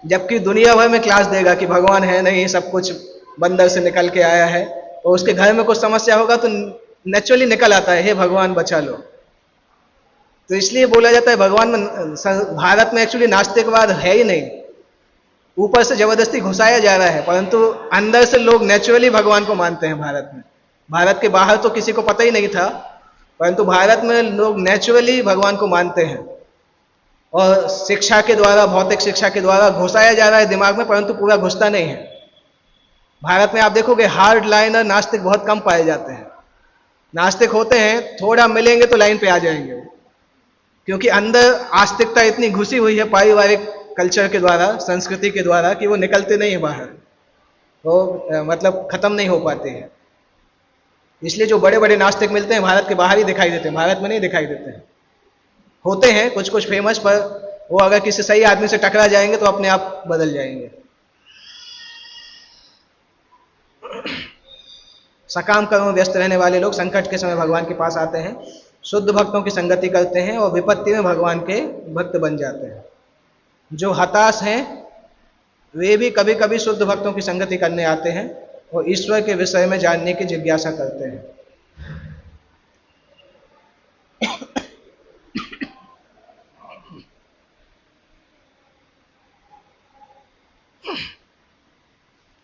जबकि दुनिया भर में क्लास देगा कि भगवान है नहीं, सब कुछ बंदर से निकल के आया है, और उसके घर में कुछ समस्या होगा तो नेचुरली निकल आता है, हे भगवान बचा लो। तो इसलिए बोला जाता है भगवान में, भारत में एक्चुअली नास्तिकवाद है ही नहीं, ऊपर से जबरदस्ती घुसाया जा रहा है, परंतु अंदर से लोग नेचुरली भगवान को मानते हैं भारत में। भारत के बाहर तो किसी को पता ही नहीं था, परंतु भारत में लोग नेचुरली भगवान को मानते हैं, और शिक्षा के द्वारा, भौतिक शिक्षा के द्वारा घुसाया जा रहा है दिमाग में, परंतु पूरा घुसता नहीं है। भारत में आप देखोगे हार्ड लाइनर नास्तिक बहुत कम पाए जाते हैं, नास्तिक होते हैं, थोड़ा मिलेंगे तो लाइन पे आ जाएंगे वो, क्योंकि अंदर आस्तिकता इतनी घुसी हुई है पारिवारिक कल्चर के द्वारा, संस्कृति के द्वारा, कि वो निकलते नहीं है बाहर, वो मतलब खत्म नहीं हो पाते हैं। इसलिए जो बड़े बड़े नास्तिक मिलते हैं भारत के बाहर ही दिखाई देते हैं, भारत में नहीं दिखाई देते हैं। होते हैं कुछ कुछ फेमस, पर वो अगर किसी सही आदमी से टकरा जाएंगे तो अपने आप बदल जाएंगे। सकाम कर्म में व्यस्त रहने वाले लोग संकट के समय भगवान के पास आते हैं, शुद्ध भक्तों की संगति करते हैं और विपत्ति में भगवान के भक्त बन जाते हैं। जो हताश हैं वे भी कभी कभी शुद्ध भक्तों की संगति करने आते हैं और ईश्वर के विषय में जानने की जिज्ञासा करते हैं।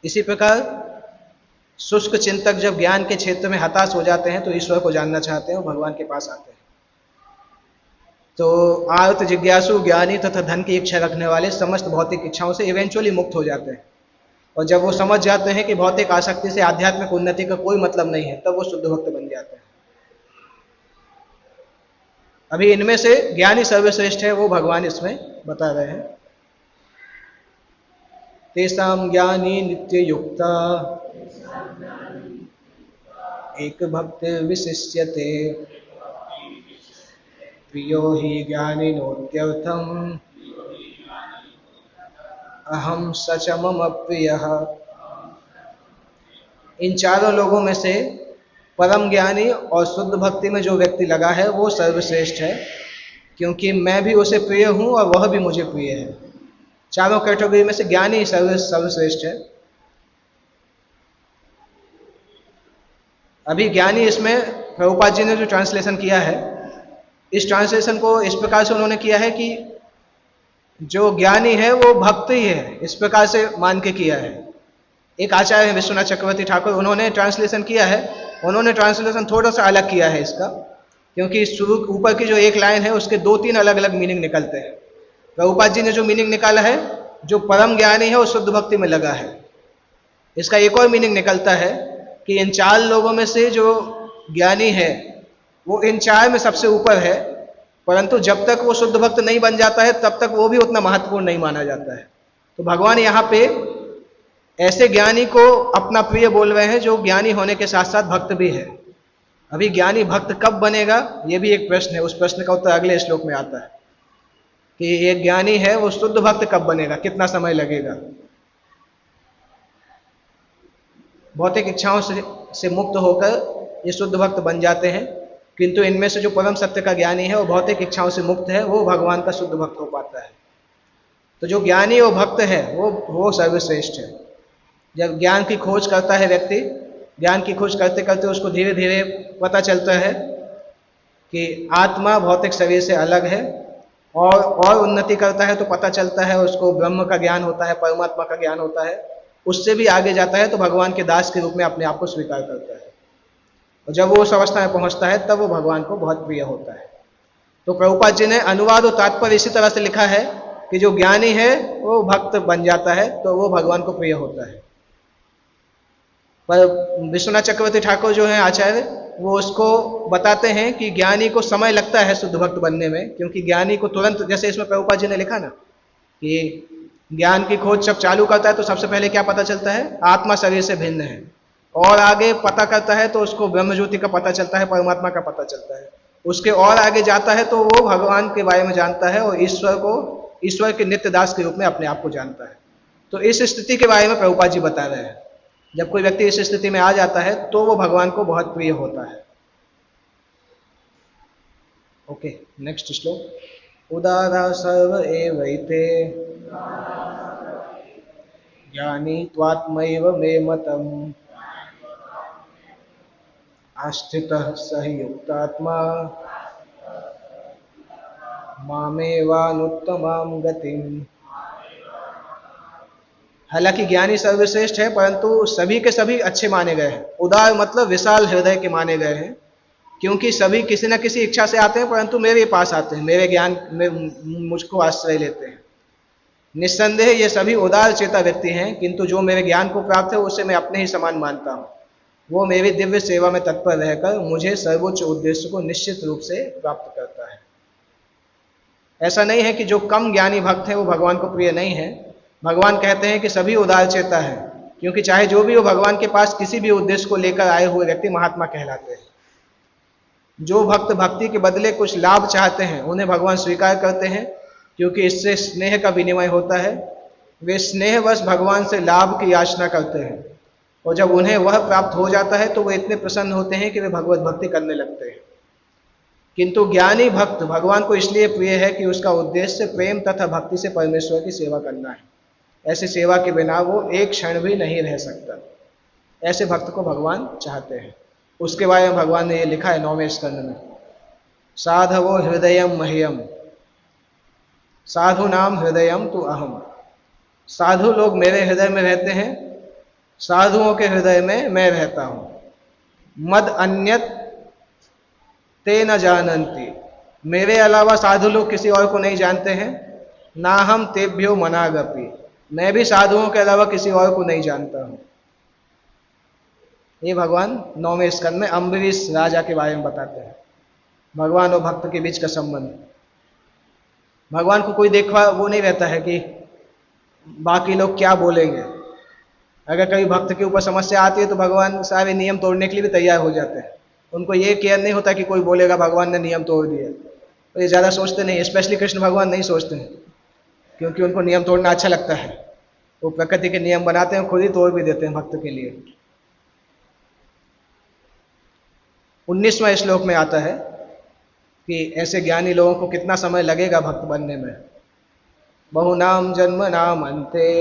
इसी प्रकार शुष्क चिंतक जब ज्ञान के क्षेत्र में हताश हो जाते हैं तो ईश्वर को जानना चाहते हैं और भगवान के पास आते हैं। तो आर्त जिज्ञासु ज्ञानी तथा धन की इच्छा रखने वाले समस्त भौतिक इच्छाओं से इवेंचुअली मुक्त हो जाते हैं, और जब वो समझ जाते हैं कि भौतिक आसक्ति से आध्यात्मिक उन्नति का कोई मतलब नहीं है, तब वो शुद्ध भक्त बन जाते हैं। अभी इनमें से ज्ञानी सर्वश्रेष्ठ है, वो भगवान इसमें बता रहे हैं। तेषां ज्ञानी नित्य युक्ता एक भक्त विशिष्यते प्रियो हि ज्ञानिनोत्यर्थम अहम सच मम प्रियः। इन चारों लोगों में से परम ज्ञानी और शुद्ध भक्ति में जो व्यक्ति लगा है वो सर्वश्रेष्ठ है, क्योंकि मैं भी उसे प्रिय हूं और वह भी मुझे प्रिय है। चारों कैटेगरी में से ज्ञानी सर्वश्रेष्ठ है। अभी ज्ञानी इसमें प्रभुपाद जी ने जो ट्रांसलेशन किया है, इस ट्रांसलेशन को इस प्रकार से उन्होंने किया है कि जो ज्ञानी है वो भक्त ही है, इस प्रकार से मान के किया है। एक आचार्य है विश्वनाथ चक्रवर्ती ठाकुर, उन्होंने ट्रांसलेशन किया है, उन्होंने ट्रांसलेशन थोड़ा सा अलग किया है इसका, क्योंकि शुरू ऊपर की जो एक लाइन है उसके 2-3 अलग अलग मीनिंग निकलते हैं। प्रभुपाद जी ने जो मीनिंग निकाला है, जो परम ज्ञानी है वो शुद्ध भक्ति में लगा है, इसका एक और मीनिंग निकलता है कि इन 4 लोगों में से जो ज्ञानी है वो इन 4 में सबसे ऊपर है, परंतु जब तक वो शुद्ध भक्त नहीं बन जाता है तब तक वो भी उतना महत्वपूर्ण नहीं माना जाता है। तो भगवान यहाँ पे ऐसे ज्ञानी को अपना प्रिय बोल रहे हैं जो ज्ञानी होने के साथ साथ भक्त भी है। अभी ज्ञानी भक्त कब बनेगा ये भी एक प्रश्न है, उस प्रश्न का उत्तर अगले श्लोक में आता है कि एक ज्ञानी है वो शुद्ध भक्त कब बनेगा, कितना समय लगेगा। भौतिक इच्छाओं से मुक्त होकर ये शुद्ध भक्त बन जाते हैं, किंतु इनमें से जो परम सत्य का ज्ञानी है वो भौतिक इच्छाओं से मुक्त है, वो भगवान का शुद्ध भक्त हो पाता है। तो जो ज्ञानी और भक्त है वो सर्वश्रेष्ठ है। जब ज्ञान की खोज करता है व्यक्ति, ज्ञान की खोज करते करते उसको धीरे धीरे पता चलता है कि आत्मा भौतिक शरीर से अलग है, और उन्नति करता है तो पता चलता है उसको ब्रह्म का ज्ञान होता है, परमात्मा का ज्ञान होता है। उससे भी आगे जाता है तो भगवान के दास के रूप में अपने आप को स्वीकार करता है, और जब वो उस अवस्था में पहुंचता है तब वो भगवान को बहुत प्रिय होता है। तो प्रभुपाद जी ने अनुवाद और तात्पर्य इसी तरह से लिखा है कि जो ज्ञानी है वो भक्त बन जाता है तो वो भगवान को प्रिय होता है। पर विश्वनाथ चक्रवर्ती ठाकुर जो है आचार्य, वो उसको बताते हैं कि ज्ञानी को समय लगता है शुद्ध भक्त बनने में, क्योंकि ज्ञानी को तुरंत, जैसे इसमें प्रभुपाद जी ने लिखा ना कि ज्ञान की खोज जब चालू करता है तो सबसे पहले क्या पता चलता है, आत्मा शरीर से भिन्न है, और आगे पता करता है तो उसको ब्रह्म ज्योति का पता चलता है, परमात्मा का पता चलता है। उसके और आगे जाता है तो वो भगवान के बारे में जानता है और ईश्वर के नित्य दास के रूप में अपने आप को जानता है। तो इस स्थिति के बारे में प्रभुपाद जी बता रहे हैं। जब कोई व्यक्ति इस स्थिति में आ जाता है तो वो भगवान को बहुत प्रिय होता है। ओके, नेक्स्ट श्लोक। उदारा सर्व एवैते ज्ञानी त्वात्मैव मे मतम् आस्थितः स हि युक्तात्मा मामेवानुत्तमां गतिम्। हालांकि ज्ञानी सर्वश्रेष्ठ है, परंतु सभी के सभी अच्छे माने गए हैं। उदार मतलब विशाल हृदय के माने गए हैं, क्योंकि सभी किसी न किसी इच्छा से आते हैं, परंतु मेरे पास आते हैं, मेरे ज्ञान में मुझको आश्रय लेते हैं। निस्संदेह ये सभी उदार चेता व्यक्ति हैं, किंतु जो मेरे ज्ञान को प्राप्त है उसे मैं अपने ही समान मानता हूँ। वो मेरी दिव्य सेवा में तत्पर रहकर मुझे सर्वोच्च उद्देश्य को निश्चित रूप से प्राप्त करता है। ऐसा नहीं है कि जो कम ज्ञानी भक्त है वो भगवान को प्रिय नहीं है। भगवान कहते हैं कि सभी उदार चेता है, क्योंकि चाहे जो भी हो भगवान के पास किसी भी उद्देश्य को लेकर आए हुए व्यक्ति महात्मा कहलाते हैं। जो भक्त भक्ति के बदले कुछ लाभ चाहते हैं उन्हें भगवान स्वीकार करते हैं, क्योंकि इससे स्नेह का विनिमय होता है। वे स्नेहवश भगवान से लाभ की याचना करते हैं, और जब उन्हें वह प्राप्त हो जाता है तो वे इतने प्रसन्न होते हैं कि वे भगवत भक्ति करने लगते हैं। किंतु ज्ञानी भक्त भगवान को इसलिए प्रिय है कि उसका उद्देश्य प्रेम तथा भक्ति से परमेश्वर की सेवा करना है। ऐसी सेवा के बिना वो एक क्षण भी नहीं रह सकता। ऐसे भक्त को भगवान चाहते हैं। उसके बारे में भगवान ने ये लिखा है 9वें स्कंद में, साधवो हृदयम मह्यम साधु नाम हृदयम तु अहम। साधु लोग मेरे हृदय में रहते हैं, साधुओं के हृदय में मैं रहता हूं। मद अन्यत ते न जानन्ति, मेरे अलावा साधु लोग किसी और को नहीं जानते हैं। ना हम तेभ्यो मनागपि, मैं भी साधुओं के अलावा किसी और को नहीं जानता हूं। ये भगवान 9वें स्कंद में अम्बरीश राजा के बारे में बताते हैं, भगवान और भक्त के बीच का संबंध। भगवान को कोई देखा वो नहीं रहता है कि बाकी लोग क्या बोलेंगे। अगर कभी भक्त के ऊपर समस्या आती है तो भगवान सारे नियम तोड़ने के लिए भी तैयार हो जाते हैं। उनको ये केयर नहीं होता कि कोई बोलेगा भगवान ने नियम तोड़ दिया, तो ये ज़्यादा सोचते नहीं। स्पेशली कृष्ण भगवान नहीं सोचते हैं, क्योंकि उनको नियम तोड़ना अच्छा लगता है। वो प्रकृति के नियम बनाते हैं, खुद ही तोड़ भी देते हैं भक्त के लिए। 19वें श्लोक में आता है कि ऐसे ज्ञानी लोगों को कितना समय लगेगा भक्त बनने में। बहुनाम जन्म नाम अन्ते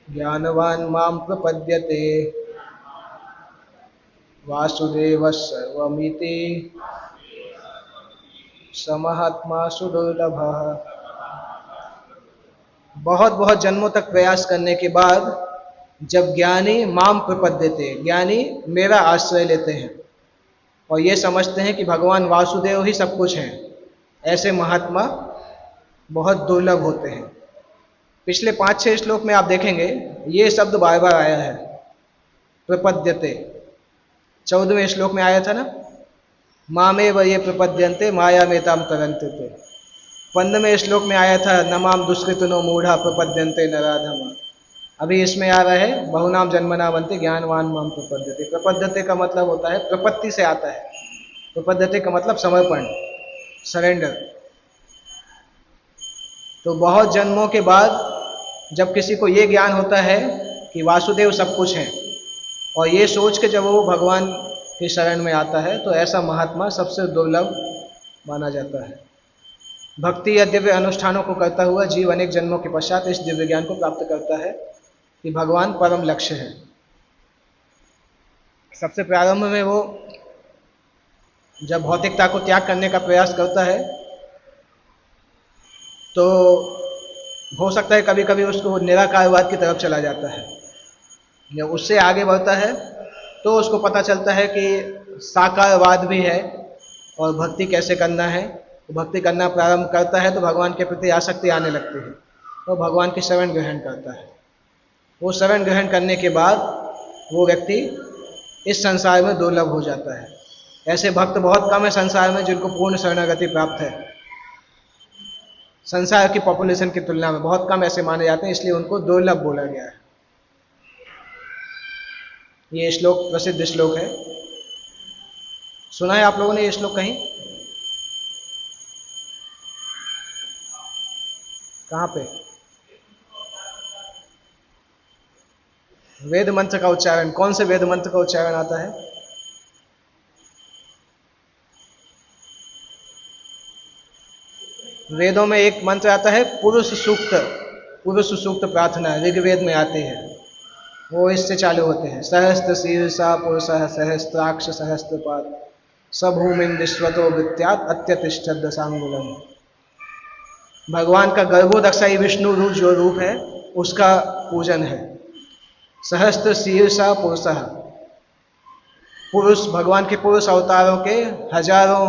ज्ञानवान माम प्रपद्यते वासुदेव सर्वमिति समहात्मा सुदुर्लभ। बहुत बहुत जन्मों तक प्रयास करने के बाद जब ज्ञानी माम प्रपद्यते, ज्ञानी मेरा आश्रय लेते हैं और ये समझते हैं कि भगवान वासुदेव ही सब कुछ हैं, ऐसे महात्मा बहुत दुर्लभ होते हैं। पिछले 5-6 श्लोक में आप देखेंगे ये शब्द बार बार आया है, प्रपद्यते। 14वें श्लोक में आया था ना, मामेव ये प्रपद्यन्ते माया मेताम तरन्ते थे। 15वें श्लोक में आया था, नमाम दुष्कृतनो मूढ़ा प्रपद्यन्ते नराधमा। अभी इसमें आ रहा है बहुनाम जन्मनामन्ते ज्ञानवान माम प्रपद्यते। प्रपद्यते का मतलब होता है, प्रपत्ति से आता है। प्रपद्यते का मतलब समर्पण, सरेंडर। तो बहुत जन्मों के बाद जब किसी को ये ज्ञान होता है कि वासुदेव सब कुछ हैं, और ये सोच के जब वो भगवान की शरण में आता है, तो ऐसा महात्मा सबसे दुर्लभ माना जाता है। भक्ति या दिव्य अनुष्ठानों को करता हुआ जीव अनेक जन्मों के पश्चात इस दिव्य ज्ञान को प्राप्त करता है कि भगवान परम लक्ष्य है। सबसे प्रारंभ में वो जब भौतिकता को त्याग करने का प्रयास करता है तो हो सकता है कभी कभी उसको निराकारवाद की तरफ चला जाता है। जब उससे आगे बढ़ता है तो उसको पता चलता है कि साकारवाद भी है और भक्ति कैसे करना है। भक्ति करना प्रारंभ करता है तो भगवान के प्रति आसक्ति आने लगती है, तो भगवान की शरण ग्रहण करता है। वो शरण ग्रहण करने के बाद वो व्यक्ति इस संसार में दुर्लभ हो जाता है। ऐसे भक्त बहुत कम है संसार में जिनको पूर्ण शरणागति प्राप्त है। संसार की पॉपुलेशन की तुलना में बहुत कम ऐसे माने जाते हैं, इसलिए उनको दुर्लभ बोला गया है। ये श्लोक प्रसिद्ध श्लोक है, सुना है आप लोगों ने ये श्लोक कहीं? कहाँ पे? वेद मंत्र का उच्चारण, कौन से वेद मंत्र का उच्चारण आता है? वेदों में एक मंत्र आता है पुरुष सूक्त, पुरुष सूक्त प्रार्थना ऋग्वेद में आती है। वो इससे चालू होते हैं, सहस्त्र शीर्षा पुरुष सहस्त्राक्ष सहस्त्रपाद सभूमिन विश्वतो वित्यात अत्यतिष्ठत दशांगुलम। भगवान का गर्भोदक्षाई विष्णु रूप जो रूप है उसका पूजन है। सहस्त्र शीर्षा पुरुष, पुरुष भगवान के पुरुष अवतारों के हजारों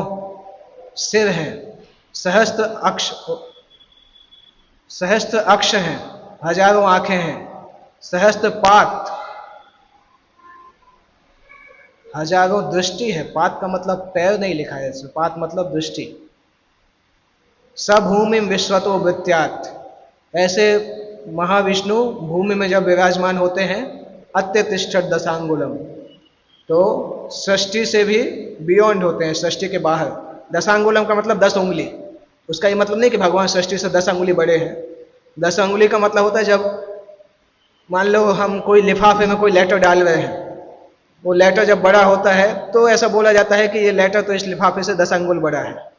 सिर हैं। सहस्त्र अक्ष हैं, हजारों आंखें हैं। सहस्त्र पात, हजारों दृष्टि है। पात का मतलब पैर नहीं लिखा है इसमें, पात मतलब दृष्टि। सभूमि विश्वतो वृत्यात्, ऐसे महाविष्णु भूमि में जब विराजमान होते हैं, अत्यतिष्ठत दशांगुलम, तो सृष्टि से भी बियॉन्ड होते हैं, सृष्टि के बाहर। दशांगुलम का मतलब 10 उंगली। उसका ये मतलब नहीं कि भगवान सृष्टि से 10 अंगुली बड़े हैं। 10 अंगुली का मतलब होता है जब मान लो हम कोई लिफाफे में कोई लेटर डाल रहे हैं, वो लेटर जब बड़ा होता है तो ऐसा बोला जाता है कि ये लेटर तो इस लिफाफे से 10 अंगुल बड़ा है।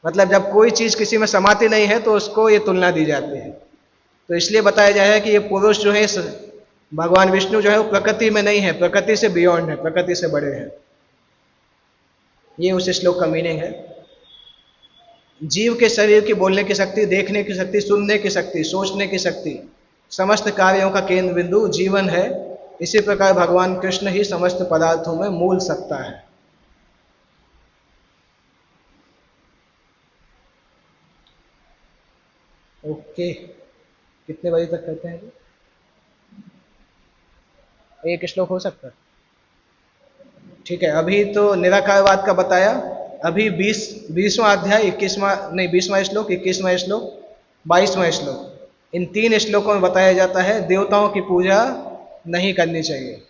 मतलब जब कोई चीज किसी में समाती नहीं है तो उसको ये तुलना दी जाती है। तो इसलिए बताया जाए कि ये पुरुष जो है, भगवान विष्णु जो है वो प्रकृति में नहीं है, प्रकृति से बियॉन्ड है, प्रकृति से बड़े हैं। ये उस श्लोक का मीनिंग है। जीव के शरीर की बोलने की शक्ति, देखने की शक्ति, सुनने की शक्ति, सोचने की शक्ति, समस्त कार्यों का केंद्र बिंदु जीवन है। इसी प्रकार भगवान कृष्ण ही समस्त पदार्थों में मूल सत्ता है। ओके, कितने बजे तक करते हैं? एक श्लोक हो सकता है? ठीक है, अभी तो निराकारवाद का बताया। अभी 20वां अध्याय 21वां नहीं 20वां श्लोक, 21वां श्लोक, 22वां श्लोक, इन 3 श्लोकों में बताया जाता है देवताओं की पूजा नहीं करनी चाहिए।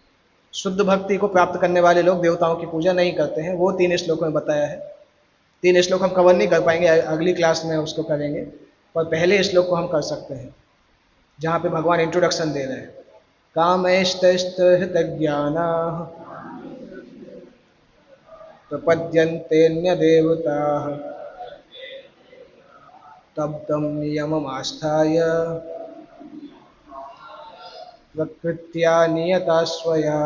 शुद्ध भक्ति को प्राप्त करने वाले लोग देवताओं की पूजा नहीं करते हैं, वो 3 श्लोकों में बताया है। 3 श्लोक हम कवर नहीं कर पाएंगे, अगली क्लास में उसको करेंगे, पर पहले श्लोक को हम कर सकते हैं जहाँ पे भगवान इंट्रोडक्शन दे रहे हैं। कामैस्तैस्तहृतज्ञाना प्रपद्यन्तेऽन्य देवताः तब्दं नियममास्थाय प्रकृत्या नियता स्वया।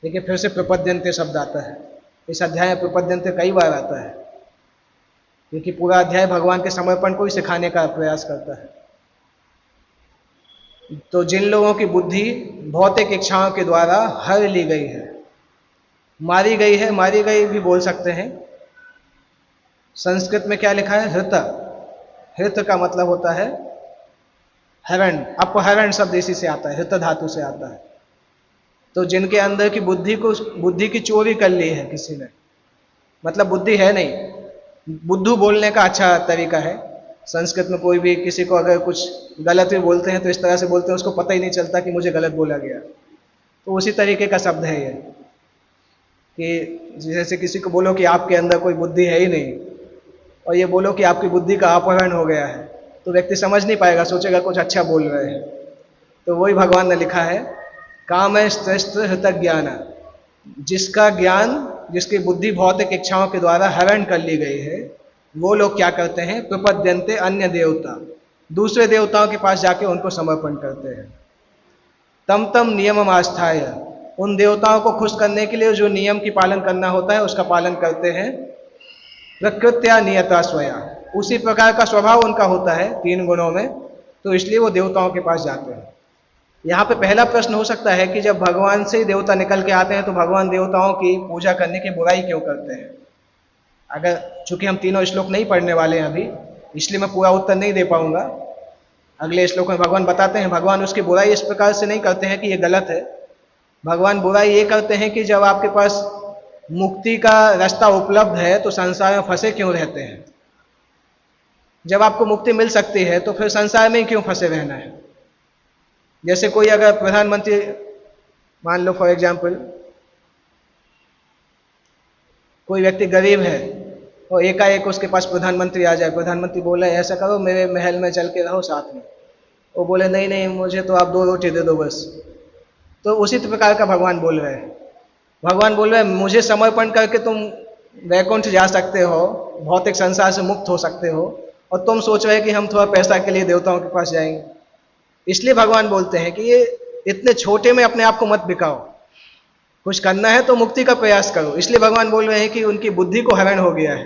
देखिए फिर से प्रपद्यन्ते शब्द आता है इस अध्याय में। प्रपद्यन्ते कई बार आता है क्योंकि पूरा अध्याय भगवान के समर्पण को ही सिखाने का प्रयास करता है। तो जिन लोगों की बुद्धि भौतिक इच्छाओं के द्वारा हर ली गई है, मारी गई है, मारी गई भी बोल सकते हैं। संस्कृत में क्या लिखा है? हृत। हृत का मतलब होता है हरण, अपहरण शब्द इसी से आता है, हृत धातु से आता है। तो जिनके अंदर की बुद्धि की चोरी कर ली है किसी ने, मतलब बुद्धि है नहीं। बुद्धू बोलने का अच्छा तरीका है। संस्कृत में कोई भी किसी को अगर कुछ गलत भी बोलते हैं तो इस तरह से बोलते हैं उसको पता ही नहीं चलता कि मुझे गलत बोला गया। तो उसी तरीके का शब्द है ये, कि जैसे किसी को बोलो कि आपके अंदर कोई बुद्धि है ही नहीं, और ये बोलो कि आपकी बुद्धि का अपहरण हो गया है, तो व्यक्ति समझ नहीं पाएगा, सोचेगा कुछ अच्छा बोल रहे हैं। तो वही भगवान ने लिखा है, काम है श्रेष्ठ हृत ज्ञान, जिसका ज्ञान, जिसकी बुद्धि भौतिक इच्छाओं के द्वारा हरण कर ली गई है, वो लोग क्या करते हैं? प्रपद्यन्ते अन्य देवता, दूसरे देवताओं के पास जाके उनको समर्पण करते हैं। तम तम नियमम आस्थाय, उन देवताओं को खुश करने के लिए जो नियम की पालन करना होता है उसका पालन करते हैं। प्रकृत्या नियता स्वया, उसी प्रकार का स्वभाव उनका होता है 3 गुणों में, तो इसलिए वो देवताओं के पास जाते हैं। यहाँ पे पहला प्रश्न हो सकता है कि जब भगवान से ही देवता निकल के आते हैं तो भगवान देवताओं की पूजा करने की बुराई क्यों करते हैं? अगर चूंकि हम तीनों श्लोक नहीं पढ़ने वाले हैं अभी, इसलिए मैं पूरा उत्तर नहीं दे पाऊंगा। अगले श्लोक में भगवान बताते हैं, भगवान उसकी बुराई इस प्रकार से नहीं करते हैं कि ये गलत है। भगवान बुराई ये करते हैं कि जब आपके पास मुक्ति का रास्ता उपलब्ध है तो संसार में फंसे क्यों रहते हैं? जब आपको मुक्ति मिल सकती है तो फिर संसार में क्यों फंसे रहना है? जैसे कोई अगर प्रधानमंत्री, मान लो फॉर एग्जाम्पल कोई व्यक्ति गरीब है और एकाएक उसके पास प्रधानमंत्री आ जाए, प्रधानमंत्री बोले ऐसा करो मेरे महल में चल के रहो साथ में, वो बोले नहीं नहीं मुझे तो आप 2 रोटी दे दो बस। तो उसी प्रकार का भगवान बोल रहे हैं। भगवान बोल रहे हैं मुझे समर्पण करके तुम वैकुंठ जा सकते हो, भौतिक संसार से मुक्त हो सकते हो, और तुम सोच रहे कि हम थोड़ा पैसा के लिए देवताओं के पास जाएंगे। इसलिए भगवान बोलते हैं कि ये इतने छोटे में अपने आप को मत बिकाओ, कुछ करना है तो मुक्ति का प्रयास करो। इसलिए भगवान बोल रहे हैं कि उनकी बुद्धि को हरण हो गया है,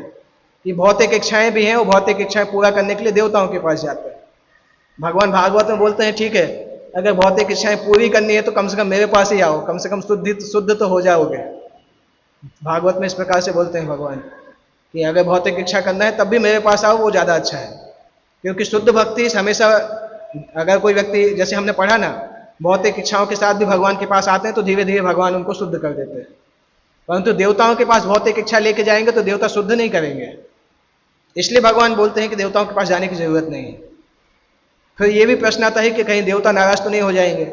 कि भौतिक इच्छाएं भी हैं, वो भौतिक इच्छाएं पूरा करने के लिए देवताओं के पास जाते हैं। भगवान भागवत में बोलते हैं ठीक है, अगर भौतिक इच्छाएं पूरी करनी है तो कम से कम मेरे पास ही आओ, कम से कम शुद्ध तो हो जाओगे। भागवत में इस प्रकार से बोलते हैं भगवान कि अगर भौतिक इच्छा करना है तब भी मेरे पास आओ, वो ज़्यादा अच्छा है। क्योंकि शुद्ध भक्ति हमेशा, अगर कोई व्यक्ति, जैसे हमने पढ़ा ना भौतिक इच्छाओं के साथ भी भगवान के पास आते हैं तो धीरे धीरे भगवान उनको शुद्ध कर देते हैं। परंतु देवताओं के पास भौतिक इच्छा लेके जाएंगे तो देवता शुद्ध नहीं करेंगे, इसलिए भगवान बोलते हैं कि देवताओं के पास जाने की जरूरत नहीं है। फिर ये भी प्रश्न आता है कि कहीं देवता नाराज तो नहीं हो जाएंगे।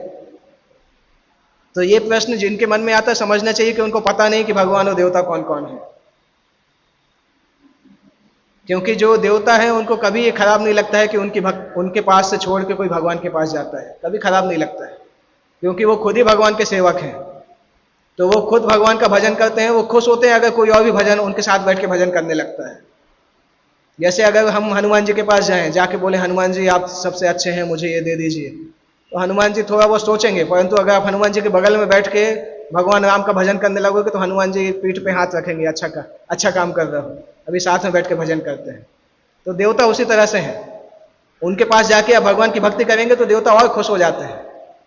तो ये प्रश्न जिनके मन में आता है समझना चाहिए कि उनको पता नहीं कि भगवान और देवता कौन कौन है। क्योंकि जो देवता है उनको कभी ये खराब नहीं लगता है कि उनके पास से छोड़ के कोई भगवान के पास जाता है, कभी खराब नहीं लगता है, क्योंकि वो खुद ही भगवान के सेवक हैं। तो वो खुद भगवान का भजन करते हैं, वो खुश होते हैं अगर कोई और भी भजन उनके साथ बैठ के भजन करने लगता है। जैसे अगर हम हनुमान जी के पास जाएं, जाके बोले हनुमान जी आप सबसे अच्छे हैं, मुझे ये दे दीजिए, तो हनुमान जी थोड़ा बहुत सोचेंगे। परंतु अगर आप हनुमान जी के बगल में बैठ के भगवान राम का भजन करने लगोगे तो हनुमान जी पीठ पे हाथ रखेंगे, अच्छा काम कर रहे हो, अभी साथ में बैठ के भजन करते हैं। तो देवता उसी तरह से हैं, उनके पास जाके आप भगवान की भक्ति करेंगे तो देवता और खुश हो जाते हैं,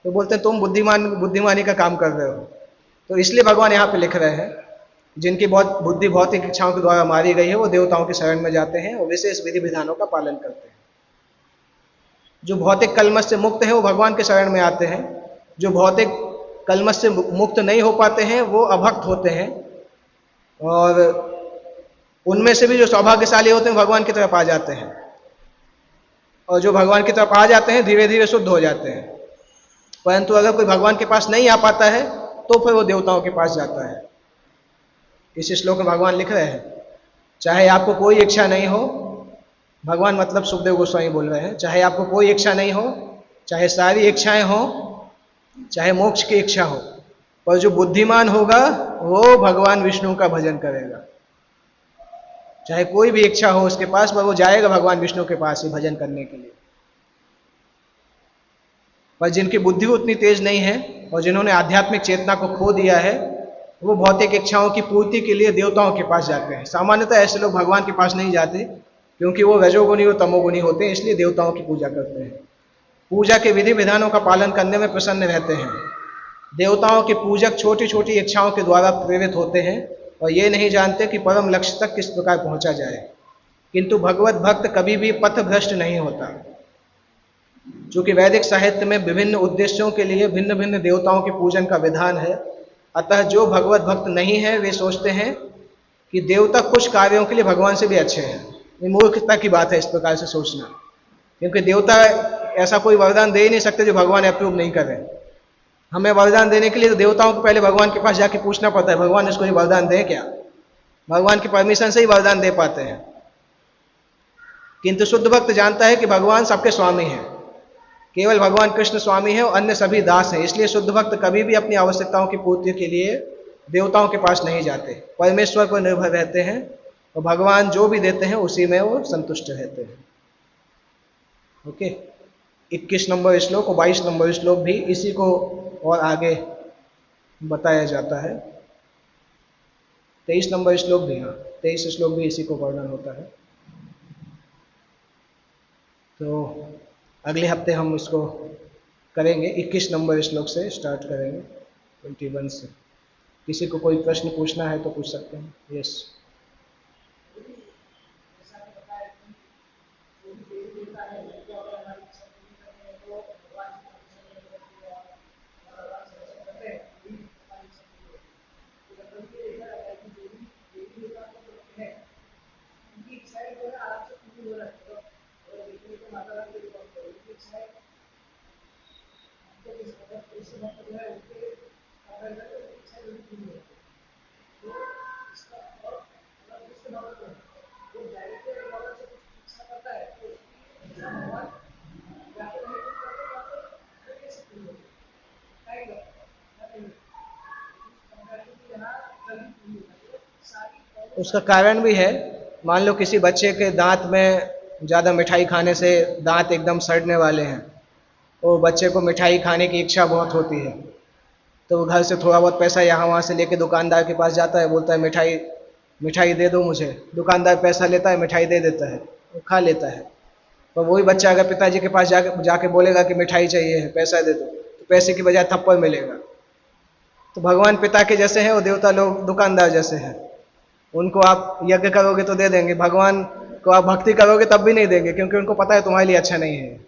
तो बोलते हैं तुम बुद्धिमानी का काम कर रहे हो। तो इसलिए भगवान यहाँ पे लिख रहे हैं जिनकी बहुत बुद्धि भौतिक इच्छाओं के द्वारा मारी गई है वो देवताओं के शरण में जाते हैं और विशेष विधि विधानों का पालन करते हैं। जो भौतिक कलमश से मुक्त है वो भगवान के शरण में आते हैं, जो भौतिक कलमश से मुक्त नहीं हो पाते हैं वो अभक्त होते हैं, और उनमें से भी जो सौभाग्यशाली होते हैं भगवान की तरफ आ जाते हैं, और जो भगवान की तरफ आ जाते हैं धीरे धीरे शुद्ध हो जाते हैं। परंतु अगर कोई भगवान के पास नहीं आ पाता है तो फिर वो देवताओं के पास जाता है। इस श्लोक में भगवान लिख रहे हैं चाहे आपको कोई इच्छा नहीं हो, भगवान मतलब सुखदेव गोस्वामी बोल रहे हैं, चाहे आपको कोई इच्छा नहीं हो, चाहे सारी इच्छाएं हो, चाहे मोक्ष की इच्छा हो, पर जो बुद्धिमान होगा वो भगवान विष्णु का भजन करेगा। चाहे कोई भी इच्छा हो उसके पास, पर वो जाएगा भगवान विष्णु के पास ही भजन करने के लिए। पर जिनकी बुद्धि उतनी तेज नहीं है और जिन्होंने आध्यात्मिक चेतना को खो दिया है वो भौतिक इच्छाओं की पूर्ति के लिए देवताओं के पास जाते हैं। सामान्यतः ऐसे लोग भगवान के पास नहीं जाते क्योंकि वो रजोगुणी और तमोगुणी होते हैं, इसलिए देवताओं की पूजा करते हैं। पूजा के विधि विधानों का पालन करने में प्रसन्न रहते हैं। देवताओं के पूजक छोटी छोटी इच्छाओं के द्वारा प्रेरित होते हैं और ये नहीं जानते कि परम लक्ष्य तक किस प्रकार पहुंचा जाए। किंतु भगवत भक्त कभी भी पथभ्रष्ट नहीं होता। चूंकि वैदिक साहित्य में विभिन्न उद्देश्यों के लिए भिन्न भिन्न देवताओं के पूजन का विधान है, अतः जो भगवत भक्त नहीं है वे सोचते हैं कि देवता कुछ कार्यों के लिए भगवान से भी अच्छे हैं। ये मूर्खता की बात है इस प्रकार से सोचना, क्योंकि देवता ऐसा कोई वरदान दे ही नहीं सकते जो भगवान अप्रूव नहीं करें। हमें वरदान देने के लिए तो देवताओं को पहले भगवान के पास जाके पूछना पड़ता है भगवान इसको ये वरदान दें क्या। भगवान की परमिशन से ही वरदान दे पाते हैं। किंतु शुद्ध भक्त जानता है कि भगवान सबके स्वामी हैं, केवल भगवान कृष्ण स्वामी है और अन्य सभी दास हैं। इसलिए शुद्ध भक्त कभी भी अपनी आवश्यकताओं की पूर्ति के लिए देवताओं के पास नहीं जाते, परमेश्वर पर निर्भर रहते हैं और भगवान जो भी देते हैं उसी में वो संतुष्ट रहते हैं। ओके, 21 नंबर श्लोक और 22 नंबर श्लोक भी इसी को और आगे बताया जाता है। 23 नंबर श्लोक भी, हाँ 23 श्लोक भी इसी को वर्णन होता है। तो अगले हफ्ते हम इसको करेंगे, 21 नंबर श्लोक से स्टार्ट करेंगे 21 से। किसी को कोई प्रश्न पूछना है तो पूछ सकते हैं। यस। उसका कारण भी है। मान लो किसी बच्चे के दांत में ज़्यादा मिठाई खाने से दांत एकदम सड़ने वाले हैं, तो बच्चे को मिठाई खाने की इच्छा बहुत होती है, तो वो घर से थोड़ा बहुत पैसा यहाँ वहाँ से लेके दुकानदार के पास जाता है, बोलता है मिठाई दे दो मुझे। दुकानदार पैसा लेता है, मिठाई दे देता है, वो खा लेता है। तो वही बच्चा अगर पिताजी के पास जाके बोलेगा कि मिठाई चाहिए है, पैसा दे दो, तो पैसे की बजाय थप्पड़ मिलेगा। तो भगवान पिता के जैसे हैं और देवता लोग दुकानदार जैसे हैं। उनको आप यज्ञ करोगे तो दे देंगे, भगवान को आप भक्ति करोगे तब भी नहीं देंगे, क्योंकि उनको पता है तुम्हारे लिए अच्छा नहीं है।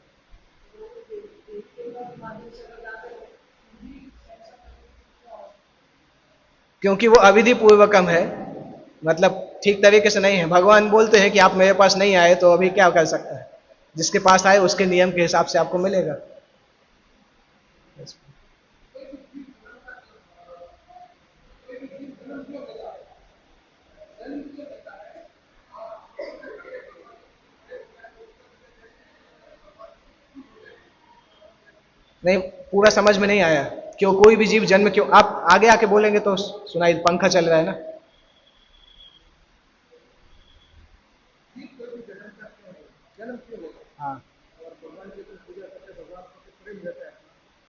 क्योंकि वो अविधि पूर्वकम है, मतलब ठीक तरीके से नहीं है। भगवान बोलते हैं कि आप मेरे पास नहीं आए तो अभी क्या कर सकता है, जिसके पास आए उसके नियम के हिसाब से आपको मिलेगा। नहीं, पूरा समझ में नहीं आया। क्यों कोई भी जीव जन्म, क्यों आप आगे आके बोलेंगे तो सुनाई, पंखा चल रहा है ना। हाँ।